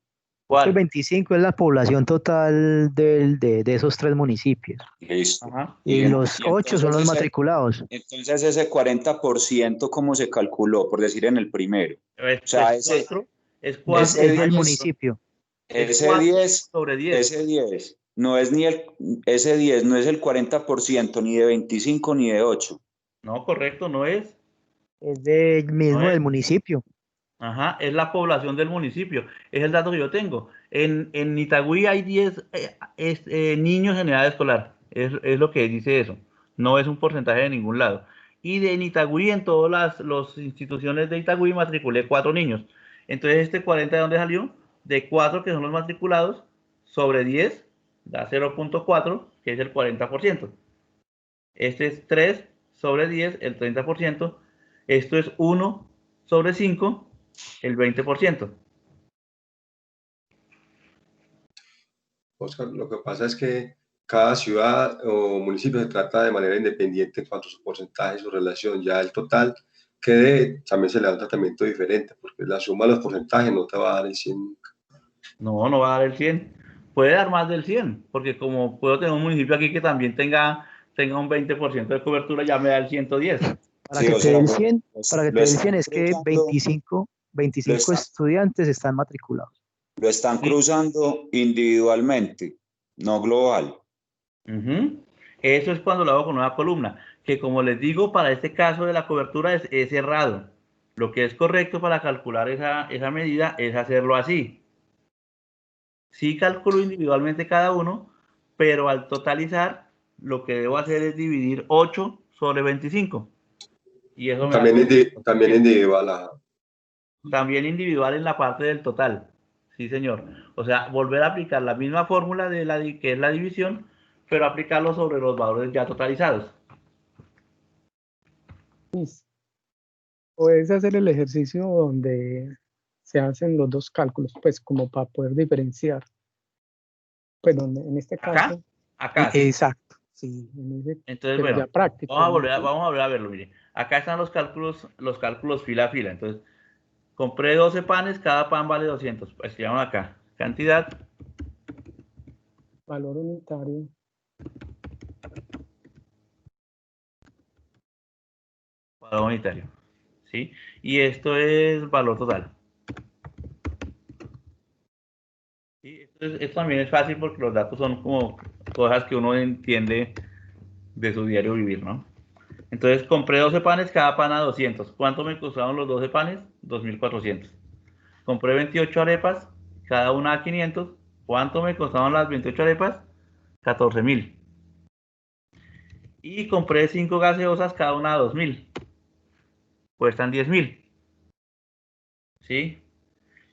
¿cuál? 25 es la población total de esos tres municipios. Listo. Ajá. Y los Y 8 son los matriculados. entonces ese 40%, ¿cómo se calculó? Por decir en el primero. Es, O sea, es Es, 4 es ese del 10, municipio. es ese 4 10, sobre 10. ese 10, no es ese 10 no es el 40% ni de 25 ni de 8. No, correcto, no es. Es del No mismo es. del municipio. Ajá, es la población del municipio. Es el dato que yo tengo. En Itagüí hay 10 niños en edad escolar. Es lo que dice eso. No es un porcentaje de ningún lado. Y en Itagüí, en todas las instituciones de Itagüí, matriculé 4 niños. Entonces, ¿este 40 de dónde salió? De 4 que son los matriculados, sobre 10, da 0.4, que es el 40%. Este es 3 sobre 10, el 30%. Esto es 1 sobre 5, el 20%. Oscar, lo que pasa es que cada ciudad o municipio se trata de manera independiente en cuanto a su porcentaje, su relación. Ya el total que dé también se le da un tratamiento diferente, porque la suma de los porcentajes no te va a dar el 100. No, no va a dar el 100. Puede dar más del 100, porque como puedo tener un municipio aquí que también tenga un 20% de cobertura, ya me da el 110. Para Sí, que o te sea, dé el 100, para que lo te dé el 100 están es que cruzando, 25 estudiantes están matriculados. lo están ¿Sí? cruzando individualmente, no global. Ujú. Eso es cuando lo hago con una columna, que como les digo, para este caso de la cobertura es errado. Lo que es correcto para calcular esa medida es hacerlo así. Sí calculo individualmente cada uno, pero al totalizar, lo que debo hacer es dividir 8 sobre 25. Y eso me da También 40%. individual. Ajá. También individual en la parte del total. Sí, señor. O sea, volver a aplicar la misma fórmula que es la división, pero aplicarlo sobre los valores ya totalizados. Listo. Puedes hacer el ejercicio donde se hacen los dos cálculos, pues como para poder diferenciar. Pues donde en este Acá, caso, acá, sí. exacto, sí, en ese, Entonces, pero ya bueno, práctico. vamos a volver a verlo, mire. Acá están los cálculos fila a fila. Entonces, compré 12 panes, cada pan vale 200. Pues escribamos acá. Cantidad, Valor unitario, valor unitario. ¿Sí? Y esto es valor total. ¿Sí? Esto también es fácil porque los datos son como cosas que uno entiende de su diario vivir, ¿no? Entonces compré 12 panes, cada pan a 200. ¿Cuánto me costaron los 12 panes? 2.400. Compré 28 arepas, cada una a 500. ¿Cuánto me costaron las 28 arepas? 14.000. Y compré 5 gaseosas, cada una a 2.000. Cuestan 10.000. ¿Sí?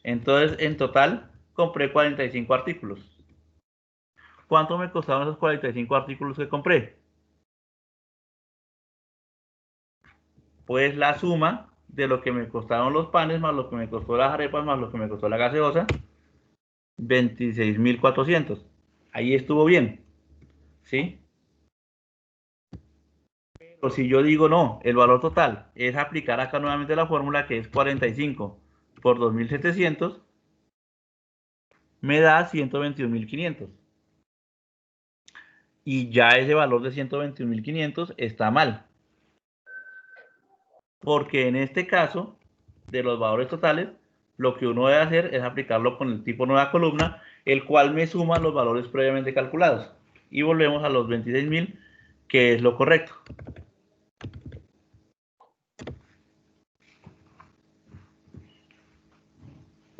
Entonces, en total, compré 45 artículos. ¿Cuánto me costaron esos 45 artículos que compré? Pues la suma de lo que me costaron los panes, más lo que me costó las arepas, más lo que me costó la gaseosa, 26.400. Ahí estuvo bien, ¿sí? Pero si yo digo no, el valor total es aplicar acá nuevamente la fórmula que es 45 por 2.700, me da 121.500. Y ya ese valor de 121.500 está mal. Porque en este caso, de los valores totales, lo que uno debe hacer es aplicarlo con el tipo nueva columna, el cual me suma los valores previamente calculados. Y volvemos a los 26.000 qué es lo correcto.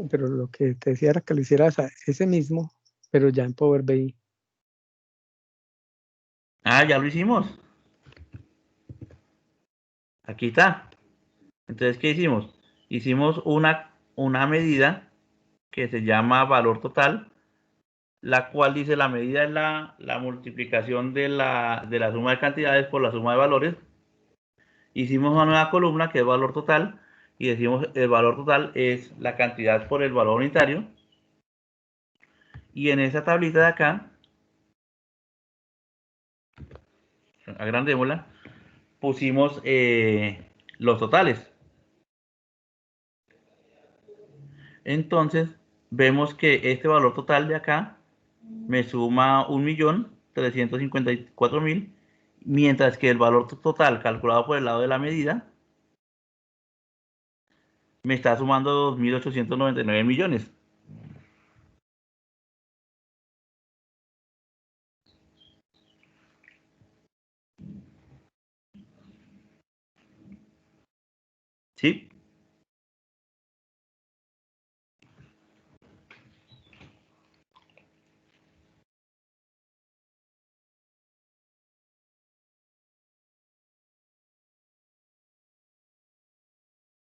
Pero lo que te decía era que lo hicieras ese mismo, pero ya en Power BI. Ah, ya lo hicimos. Aquí está. Entonces, ¿qué hicimos? Hicimos una medida que se llama valor total, la cual dice la medida es la multiplicación de la suma de cantidades por la suma de valores. Hicimos una nueva columna que es valor total y decimos el valor total es la cantidad por el valor unitario. Y en esa tablita de acá, agrandémosla, pusimos los totales. Entonces, vemos que este valor total de acá me suma 1.354.000, mientras que el valor total calculado por el lado de la medida me está sumando 2.899 millones. ¿Sí?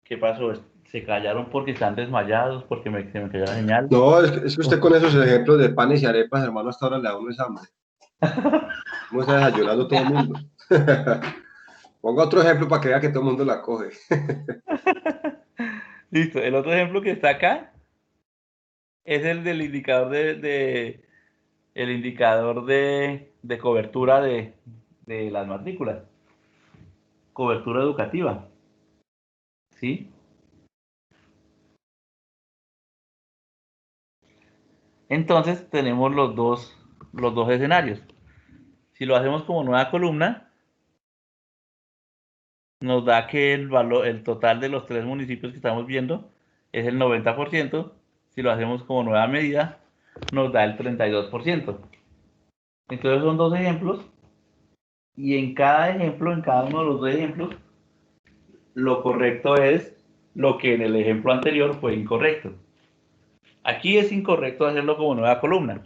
¿Qué pasó? Se callaron porque están desmayados, porque se me cayó la señal. No, es que usted con esos ejemplos de panes y arepas, hermano, hasta ahora le da uno esa hambre. ¿Cómo está desayunando todo el mundo? Ponga otro ejemplo para que vea que todo el mundo la coge. Listo. El otro ejemplo que está acá es el del indicador el indicador de cobertura de las matrículas. Cobertura educativa. ¿Sí? Entonces tenemos los dos escenarios. Si lo hacemos como nueva columna, nos da que el total de los tres municipios que estamos viendo es el 90%. Si lo hacemos como nueva medida, nos da el 32%. Entonces son dos ejemplos y en cada ejemplo, en cada uno de los dos ejemplos, lo correcto es lo que en el ejemplo anterior fue incorrecto. Aquí es incorrecto hacerlo como nueva columna.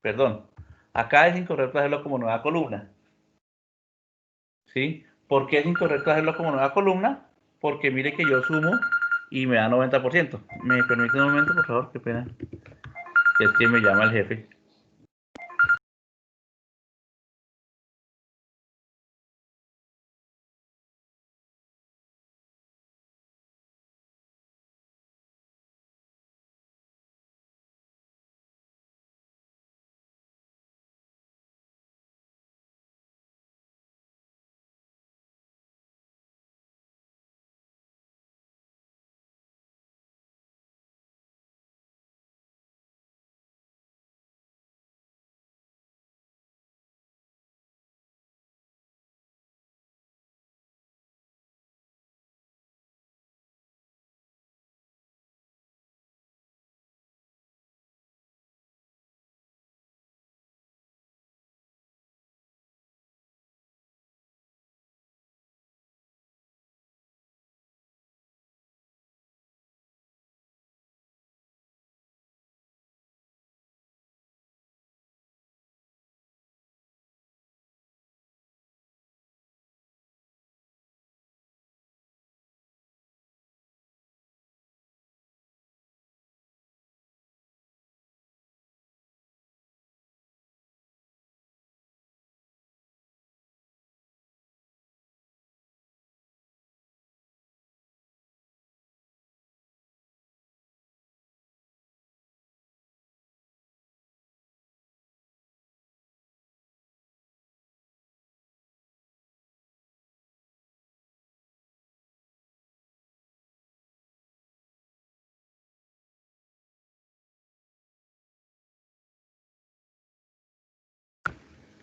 Perdón. Acá es incorrecto hacerlo como nueva columna. ¿Sí? ¿Por qué es incorrecto hacerlo como nueva columna? Porque mire que yo sumo y me da 90%. ¿Me permite un momento, por favor? Qué pena. Es que me llama el jefe.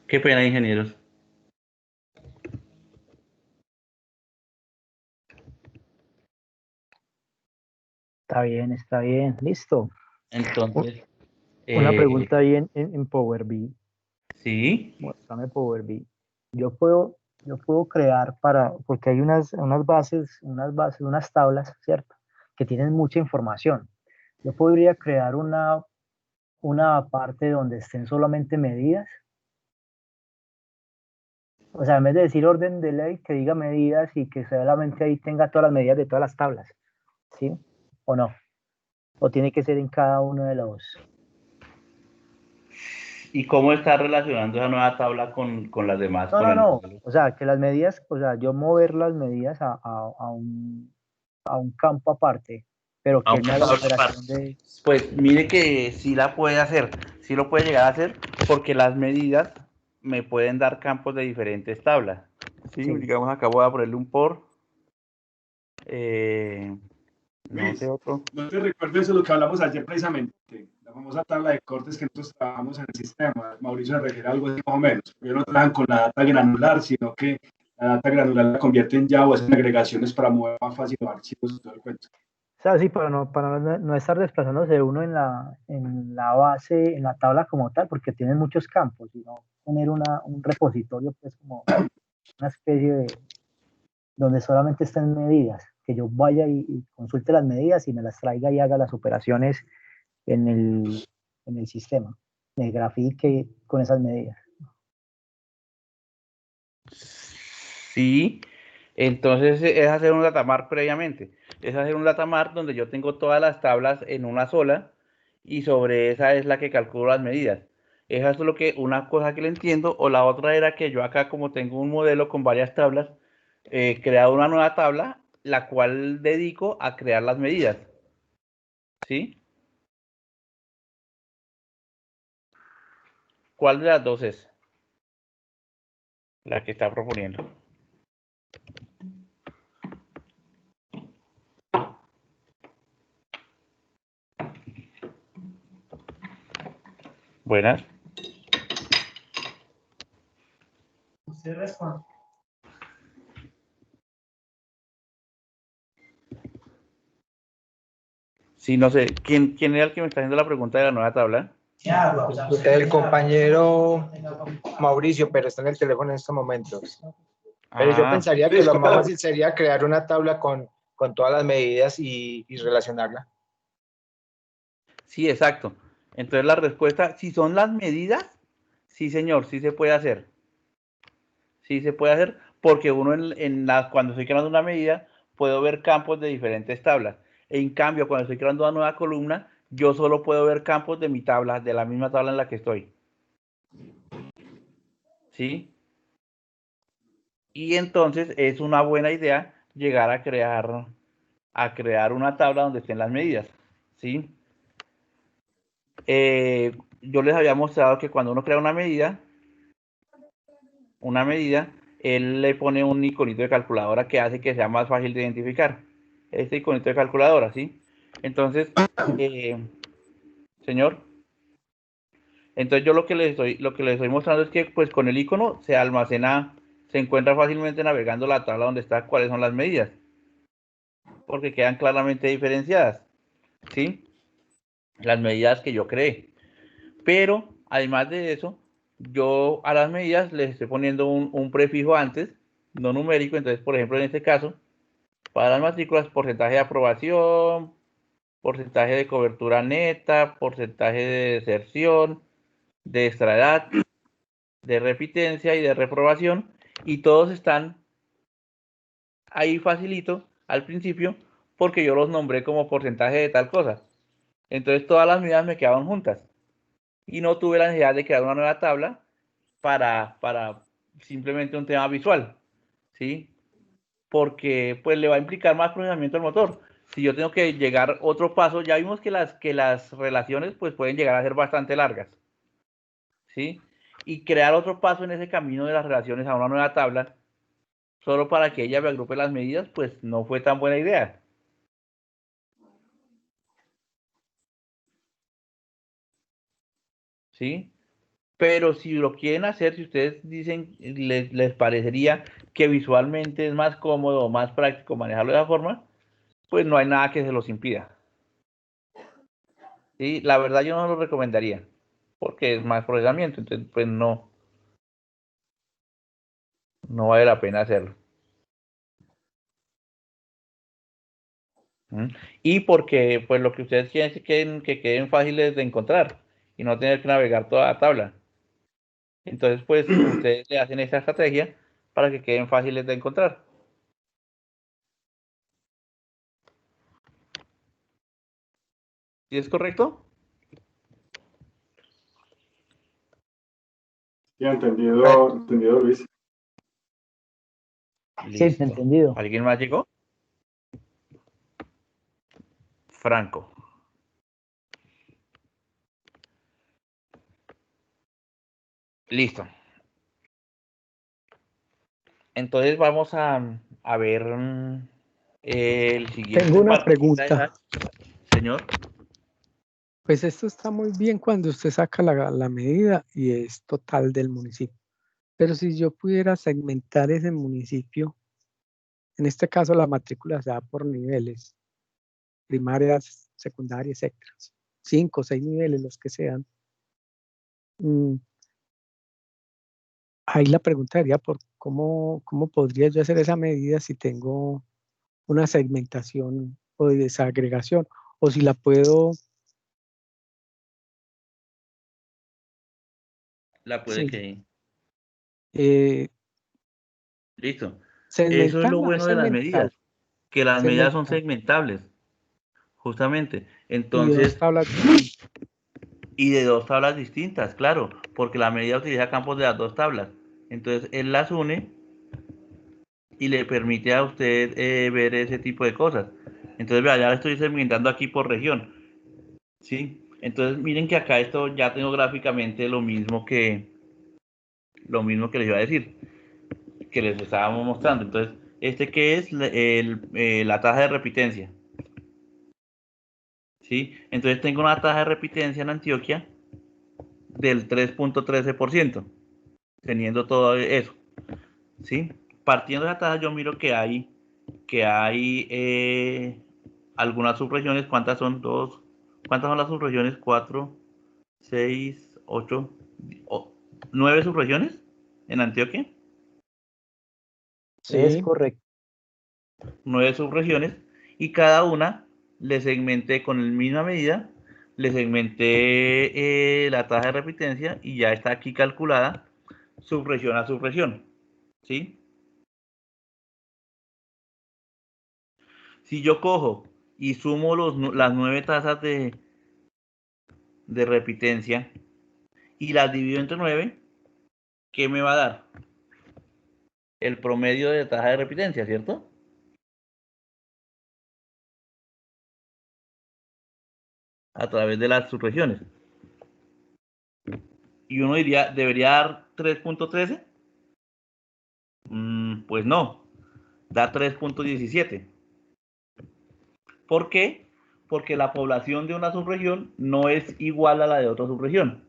Qué pena, ingenieros. Está bien, listo. Entonces, Una pregunta ahí en Power BI. sí. Muéstrame Power BI. yo puedo crear porque hay unas tablas, ¿cierto? Que tienen mucha información. Yo podría crear una parte donde estén solamente medidas. O sea, en vez de decir orden de ley, que diga medidas y que solamente ahí tenga todas las medidas de todas las tablas. ¿Sí? ¿O no? ¿O tiene que ser en cada uno de los? ¿Y cómo está relacionando esa nueva tabla con las demás, No, con no, el no. modelo? O sea, que las medidas, o sea, yo mover las medidas a un campo aparte, pero A que él una me haga la tabla operación aparte. de... Pues mire que sí la puede hacer, sí lo puede llegar a hacer, porque las medidas me pueden dar campos de diferentes tablas. Sí, Sí. digamos acá voy a ponerle un por, no sé Luis, otro. no te recuerdes lo que hablamos ayer precisamente, la famosa tabla de cortes que nosotros trabajamos en el sistema. Mauricio se refiere a algo así más o menos. Ellos no trabajan con la data granular, sino que la data granular la convierte en Java o hacen agregaciones para mover más fácil los archivos y todo el cuento. O sea, sí, para no estar desplazándose uno en la base, en la tabla como tal, porque tiene muchos campos, sino tener un repositorio, pues como una especie de, donde solamente estén medidas, que yo vaya y consulte las medidas y me las traiga y haga las operaciones en el sistema, me grafique con esas medidas. Sí, entonces es hacer un datamart previamente. Es hacer un datamart donde yo tengo todas las tablas en una sola y sobre esa es la que calculo las medidas. Esa es lo que, una cosa que le entiendo, o la otra era que yo acá como tengo un modelo con varias tablas, he creado una nueva tabla, la cual dedico a crear las medidas. ¿Sí? ¿Cuál de las dos es la que está proponiendo? Buenas. Usted responde. Sí, no sé, ¿quién era el que me está haciendo la pregunta de la nueva tabla? El compañero Mauricio, pero está en el teléfono en estos momentos. Pero yo Ah, pensaría que Luis, lo más fácil sería crear una tabla con todas las medidas y relacionarla. sí, exacto. Entonces la respuesta, si son las medidas, sí señor, sí se puede hacer. Sí se puede hacer porque uno cuando estoy creando una medida, puedo ver campos de diferentes tablas. En cambio, cuando estoy creando una nueva columna, yo solo puedo ver campos de mi tabla, de la misma tabla en la que estoy. ¿Sí? Y entonces es una buena idea llegar a crear una tabla donde estén las medidas. ¿Sí? Yo les había mostrado que cuando uno crea una medida, él le pone un iconito de calculadora que hace que sea más fácil de identificar. Este iconito de calculadora, ¿sí? Entonces, señor, entonces yo lo que les estoy mostrando es que pues con el icono se almacena, se encuentra fácilmente navegando la tabla donde está cuáles son las medidas, porque quedan claramente diferenciadas, ¿sí? Las medidas que yo creé. Pero, además de eso, yo a las medidas les estoy poniendo un prefijo antes, no numérico. Entonces, por ejemplo, en este caso, para las matrículas, porcentaje de aprobación, porcentaje de cobertura neta, porcentaje de deserción, de extraedad, de repitencia y de reprobación. Y todos están ahí facilito al principio porque yo los nombré como porcentaje de tal cosa. Entonces, todas las medidas me quedaban juntas. Y no tuve la necesidad de crear una nueva tabla para simplemente un tema visual, ¿sí? Porque pues le va a implicar más procesamiento al motor. Si yo tengo que llegar otro paso, ya vimos que las relaciones pues pueden llegar a ser bastante largas, ¿sí? Y crear otro paso en ese camino de las relaciones a una nueva tabla, solo para que ella me agrupe las medidas, pues no fue tan buena idea, ¿sí? Pero si lo quieren hacer, si ustedes dicen, les parecería que visualmente es más cómodo o más práctico manejarlo de esa forma, pues no hay nada que se los impida. ¿Sí? La verdad yo no lo recomendaría, porque es más procesamiento, entonces pues no. no vale la pena hacerlo. Y porque pues lo que ustedes quieren es que queden fáciles de encontrar y no tener que navegar toda la tabla. Entonces pues ustedes le hacen esa estrategia para que queden fáciles de encontrar. ¿Sí es correcto? Ya entendido, Luis. Sí, Listo. entendido. ¿Alguien más llegó? Franco. Listo. Entonces vamos a ver el siguiente Tengo una partita de pregunta. hash. Señor. Pues esto está muy bien cuando usted saca la medida y es total del municipio. Pero si yo pudiera segmentar ese municipio, en este caso la matrícula se da por niveles, primarias, secundarias, etcétera. 5 o 6 niveles, los que sean. Ahí la pregunta sería por cómo podría yo hacer esa medida si tengo una segmentación o desagregación, o si la puedo... La puede Sí, que... Listo. Eso es segmentar, lo no es bueno de las segmentar, medidas, que las medidas son segmentar. segmentables, justamente. Y de 2 Entonces, tablas distintas. y de 2 tablas distintas, claro, porque la medida utiliza campos de las 2 tablas. Entonces, él las une y le permite a usted ver ese tipo de cosas. Entonces, vea, ya le estoy segmentando aquí por región, ¿sí? Entonces, miren que acá esto ya tengo gráficamente lo mismo que les iba a decir, que les estábamos mostrando. Entonces, que es la tasa de repitencia, ¿sí? Entonces, tengo una tasa de repitencia en Antioquia del 3.13%, teniendo todo eso, ¿sí? Partiendo de la tasa, yo miro que hay algunas subregiones. ¿Cuántas son? ¿Cuántas son las subregiones? 4, 6, 8, 9 subregiones en Antioquia. Es Sí, correcto. 9 subregiones, y cada una le segmenté con la misma medida, le segmenté la tasa de repitencia y ya está aquí calculada subregión a subregión, ¿sí? Si yo cojo y sumo las 9 tasas de repitencia y las divido entre 9, ¿qué me va a dar? El promedio de tasa de repitencia, ¿cierto? A través de las subregiones. Y uno diría, ¿debería dar 3.13? Pues no, da 3.17. ¿Por qué? Porque la población de una subregión no es igual a la de otra subregión.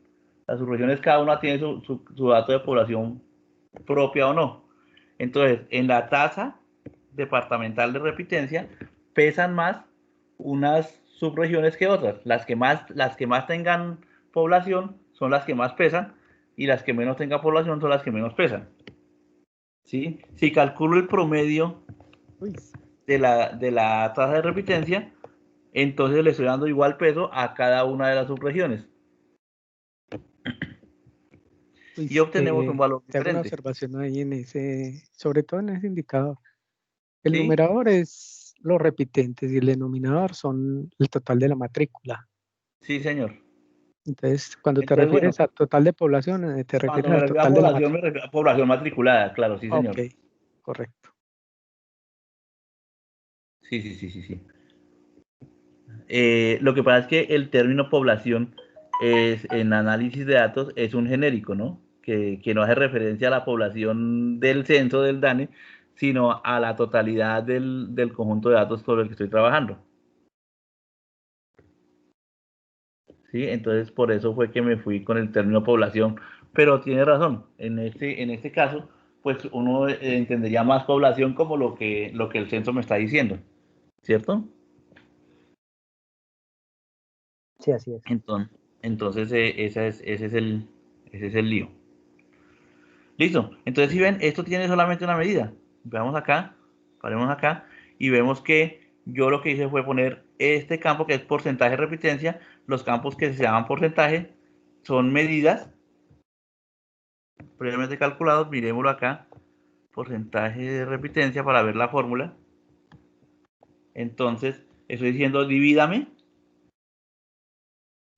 Las subregiones, cada una tiene su dato de población propia o no. Entonces, en la tasa departamental de repitencia pesan más unas subregiones que otras. Las que más tengan población son las que más pesan, y las que menos tengan población son las que menos pesan, ¿sí? Si calculo el promedio uy, de la tasa de repitencia, entonces le estoy dando igual peso a cada una de las subregiones uy, y obtenemos un valor te hago una diferente, observación ahí en ese, sobre todo en ese indicador. El ¿sí? numerador es los repitentes y el denominador son el total de la matrícula. Sí, señor. Entonces, cuando te Entonces, bueno, refieres a total de población, te cuando refieres me al refiero a total de la población, me matrícula. refiero a población matriculada, claro, sí, Ok, señor. correcto. Sí, sí, sí, sí, sí. Lo que pasa es que el término población en análisis de datos es un genérico, ¿no? Que no hace referencia a la población del censo del DANE, sino a la totalidad del conjunto de datos sobre el que estoy trabajando. ¿Sí? Entonces, por eso fue que me fui con el término población. Pero tiene razón, en este caso, pues uno entendería más población como lo que el censo me está diciendo, ¿cierto? Sí, así es. Entonces ese es el lío. Listo. Entonces, si ven, esto tiene solamente una medida. Veamos acá, paremos acá, y vemos que yo lo que hice fue poner este campo que es porcentaje de repitencia. Los campos que se llaman porcentaje son medidas previamente calculados. Miremoslo acá, porcentaje de repitencia para ver la fórmula. Entonces, estoy diciendo, divídame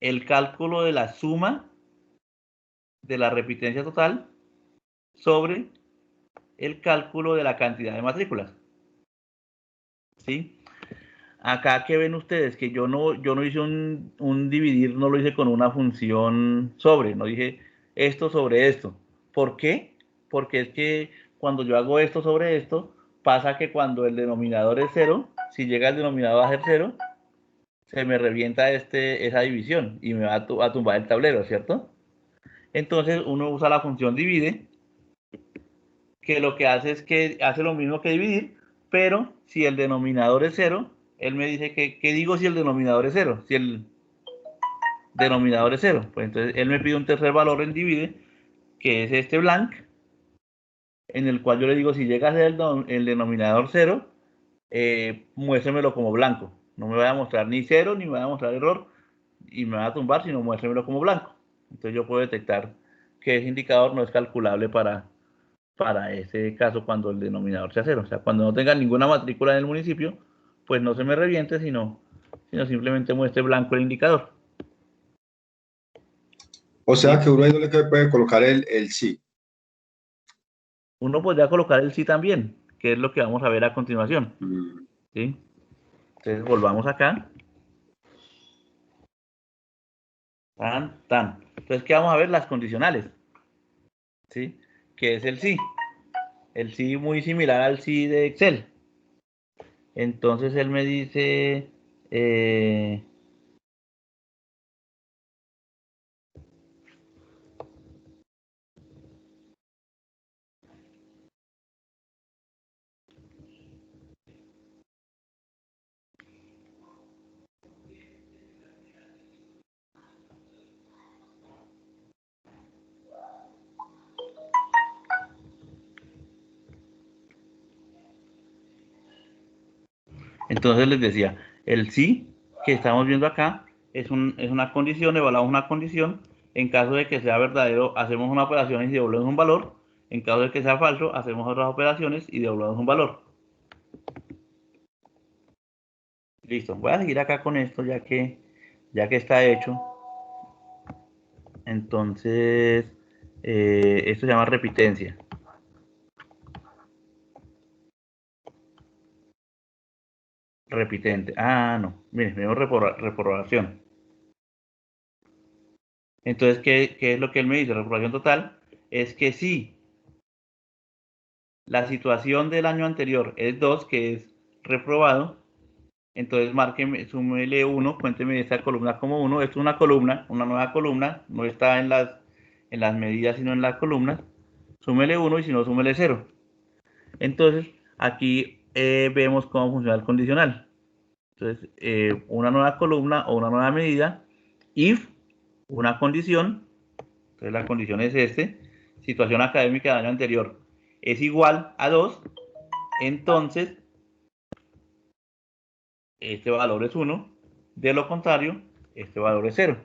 el cálculo de la suma de la repitencia total sobre el cálculo de la cantidad de matrículas. ¿Sí? Acá que ven ustedes que yo no hice un dividir, no lo hice con una función sobre, no dije esto sobre esto. ¿Por qué? Porque es que cuando yo hago esto sobre esto, pasa que cuando el denominador es 0, si llega el denominador a ser 0, se me revienta esa división y me va a tumbar el tablero, ¿cierto? Entonces uno usa la función divide, que lo que hace es que hace lo mismo que dividir, pero si el denominador es 0, él me dice que, ¿qué digo si el denominador es 0? Si el denominador es 0, pues entonces él me pide un tercer valor en divide, que es este blank, en el cual yo le digo, si llega a ser el denominador 0, muéstremelo como blanco. No me va a mostrar ni 0, ni me va a mostrar error, y me va a tumbar, sino muéstremelo como blanco. Entonces yo puedo detectar que ese indicador no es calculable para ese caso cuando el denominador sea 0. O sea, cuando no tenga ninguna matrícula en el municipio, pues no se me reviente, sino simplemente muestre blanco el indicador. O sea ¿Sí? que uno ahí no le puede colocar el sí. Uno podría colocar el sí también, que es lo que vamos a ver a continuación. ¿Sí? Entonces volvamos acá. Tan, tan. Entonces, ¿qué vamos a ver? Las condicionales. ¿Sí? Que es el sí. El sí muy similar al sí de Excel. Entonces él me dice, entonces les decía, el sí que estamos viendo acá es una condición, evaluamos una condición. En caso de que sea verdadero, hacemos una operación y devolvemos un valor. En caso de que sea falso, hacemos otras operaciones y devolvemos un valor. Listo, voy a seguir acá con esto ya que está hecho. Entonces, esto se llama repitencia. Repitente. Ah, no. Miren, vemos reprobación. Entonces, ¿qué es lo que él me dice? Reprobación total es que si la situación del año anterior es 2, que es reprobado, entonces márqueme, súmele 1, cuénteme esta columna como 1. Esto es una columna, una nueva columna, no está en las medidas, sino en las columnas. Súmele 1 y si no, súmele 0. Entonces, aquí vemos cómo funciona el condicional. Entonces, una nueva columna o una nueva medida, if una condición, entonces la condición es situación académica del año anterior es igual a 2, entonces este valor es 1, de lo contrario, este valor es 0.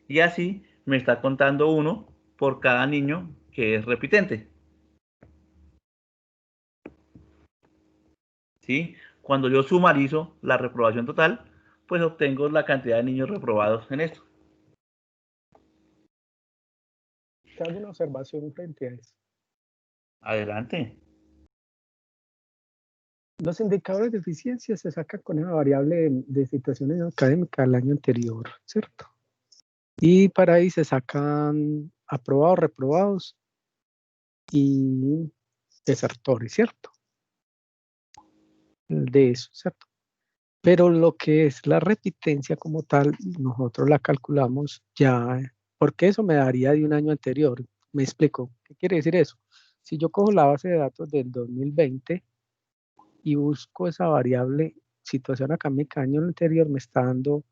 Y así me está contando 1 por cada niño que es repitente. ¿Sí? Cuando yo sumarizo la reprobación total, pues obtengo la cantidad de niños reprobados en esto. Te hago una observación frente a eso. Adelante. Los indicadores de eficiencia se sacan con una variable de situaciones académicas del año anterior, ¿cierto? Y para ahí se sacan aprobados, reprobados y desertores, ¿cierto? De eso, ¿cierto? Pero lo que es la repitencia como tal, nosotros la calculamos ya, porque eso me daría de un año anterior. Me explico. ¿Qué quiere decir eso? Si yo cojo la base de datos del 2020 y busco esa variable situación académica año anterior, me está dando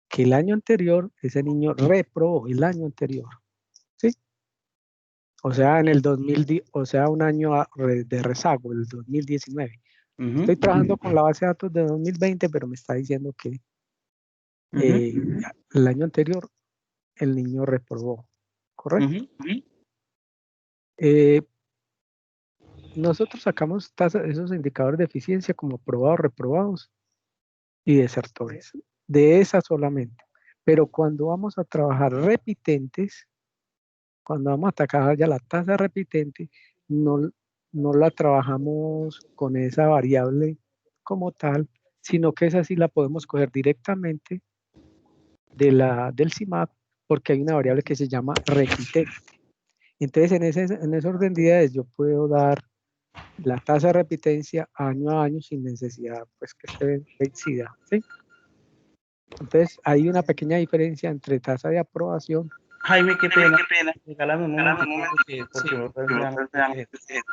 que el año anterior ese niño reprobó el año anterior, ¿sí? O sea, en el 2010, o sea, un año de rezago, el 2019. Estoy trabajando con la base de datos de 2020, pero me está diciendo que el año anterior el niño reprobó, ¿correcto? Nosotros sacamos esos indicadores de eficiencia como aprobados, reprobados y desertores, de esas solamente. Pero cuando vamos a trabajar repitentes, cuando vamos a atacar ya la tasa repitente, no la trabajamos con esa variable como tal, sino que esa sí la podemos coger directamente del CIMAP, porque hay una variable que se llama repitente. Entonces, en ese orden de ideas, yo puedo dar la tasa de repitencia año a año sin necesidad pues, que esté vencida, ¿sí? Entonces, hay una pequeña diferencia entre tasa de aprobación. Jaime, qué pena. Regálame un momento porque me estás enseñando.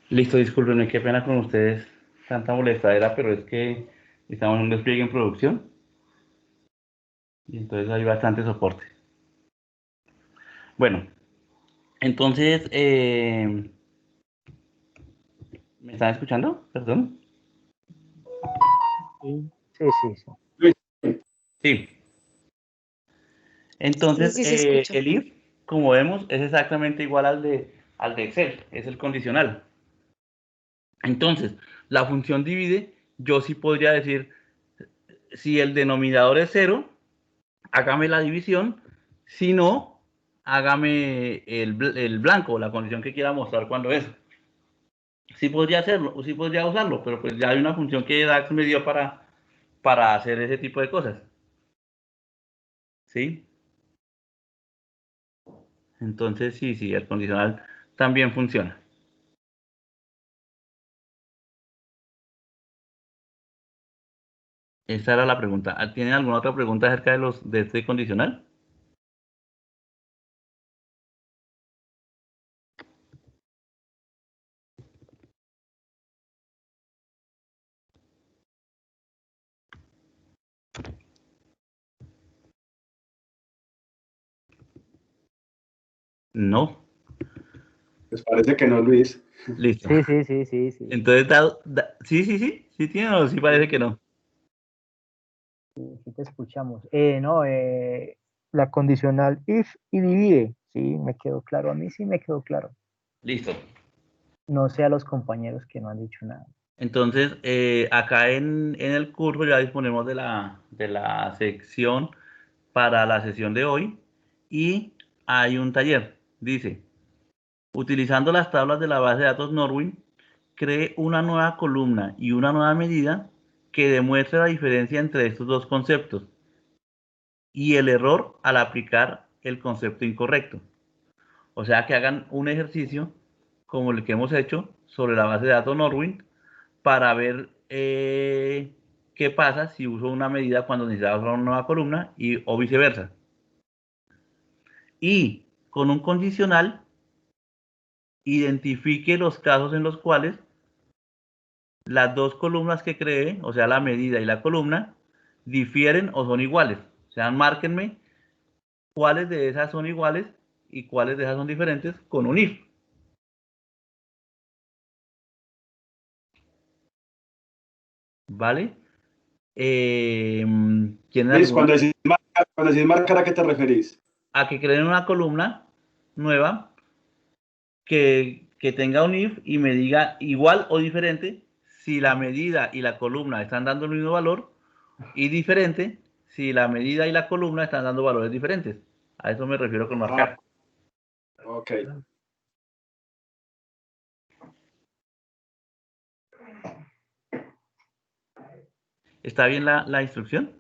Listo, discúlpenme, qué pena con ustedes, tanta molestadera, pero es que estamos en un despliegue en producción y entonces hay bastante soporte. Bueno, entonces, ¿me están escuchando? Perdón. Sí. Sí. Entonces, Sí, se escucha. el if, como vemos, es exactamente igual al de Excel, es el condicional. Entonces, la función divide, yo sí podría decir, si el denominador es 0, hágame la división, si no, hágame el blanco, la condición que quiera mostrar cuando es. Sí podría hacerlo, sí podría usarlo, pero pues ya hay una función que DAX me dio para hacer ese tipo de cosas. ¿Sí? Entonces, sí, el condicional también funciona. Esa era la pregunta. ¿Tienen alguna otra pregunta acerca de este condicional? No. Pues parece que no, Luis. Listo. Sí. Entonces, sí tiene o sí parece que no. Sí te escuchamos. La condicional if y divide. Sí, me quedó claro. A mí sí me quedó claro. Listo. No sé a los compañeros que no han dicho nada. Entonces, acá en el curso ya disponemos de la sección para la sesión de hoy y hay un taller. Dice, utilizando las tablas de la base de datos Norwin, cree una nueva columna y una nueva medida que demuestre la diferencia entre estos dos conceptos y el error al aplicar el concepto incorrecto. O sea, que hagan un ejercicio como el que hemos hecho sobre la base de datos Norwin para ver qué pasa si uso una medida cuando necesitaba usar una nueva columna o viceversa. Y con un condicional, identifique los casos en los cuales las dos columnas que cree, o sea, la medida y la columna, difieren o son iguales. O sea, márquenme cuáles de esas son iguales y cuáles de esas son diferentes con un if. ¿Vale? Luis, cuando decís marcar, ¿a qué te referís? A que creen una columna nueva que tenga un if y me diga igual o diferente si la medida y la columna están dando el mismo valor, y diferente si la medida y la columna están dando valores diferentes. A eso me refiero con marcar. Ok. ¿Está bien la instrucción?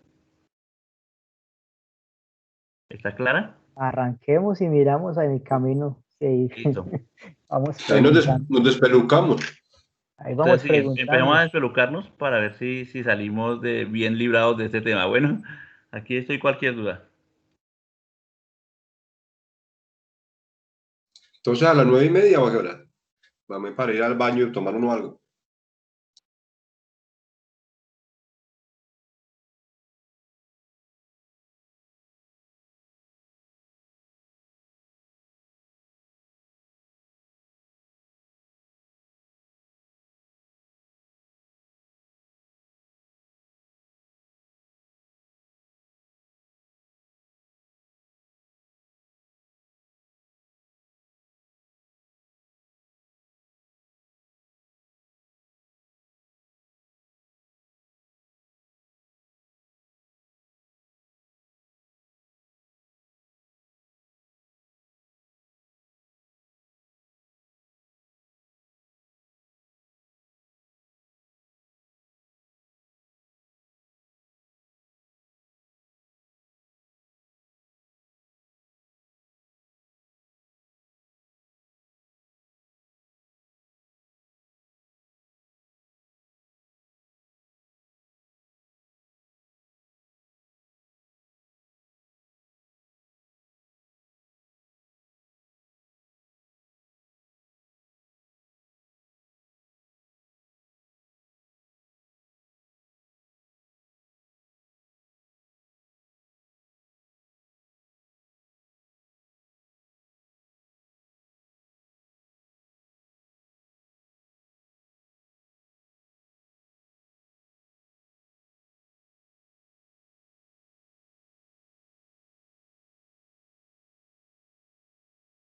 ¿Está clara? Arranquemos y miramos en el camino. Sí. Listo. Vamos Ahí preguntando. nos despelucamos. Ahí vamos Entonces, sí, preguntando. empecemos a despelucarnos para ver si salimos bien librados de este tema. Bueno, aquí estoy cualquier duda. Entonces, a las 9:30, ¿o a qué hora? Vamos para ir al baño y tomar uno algo.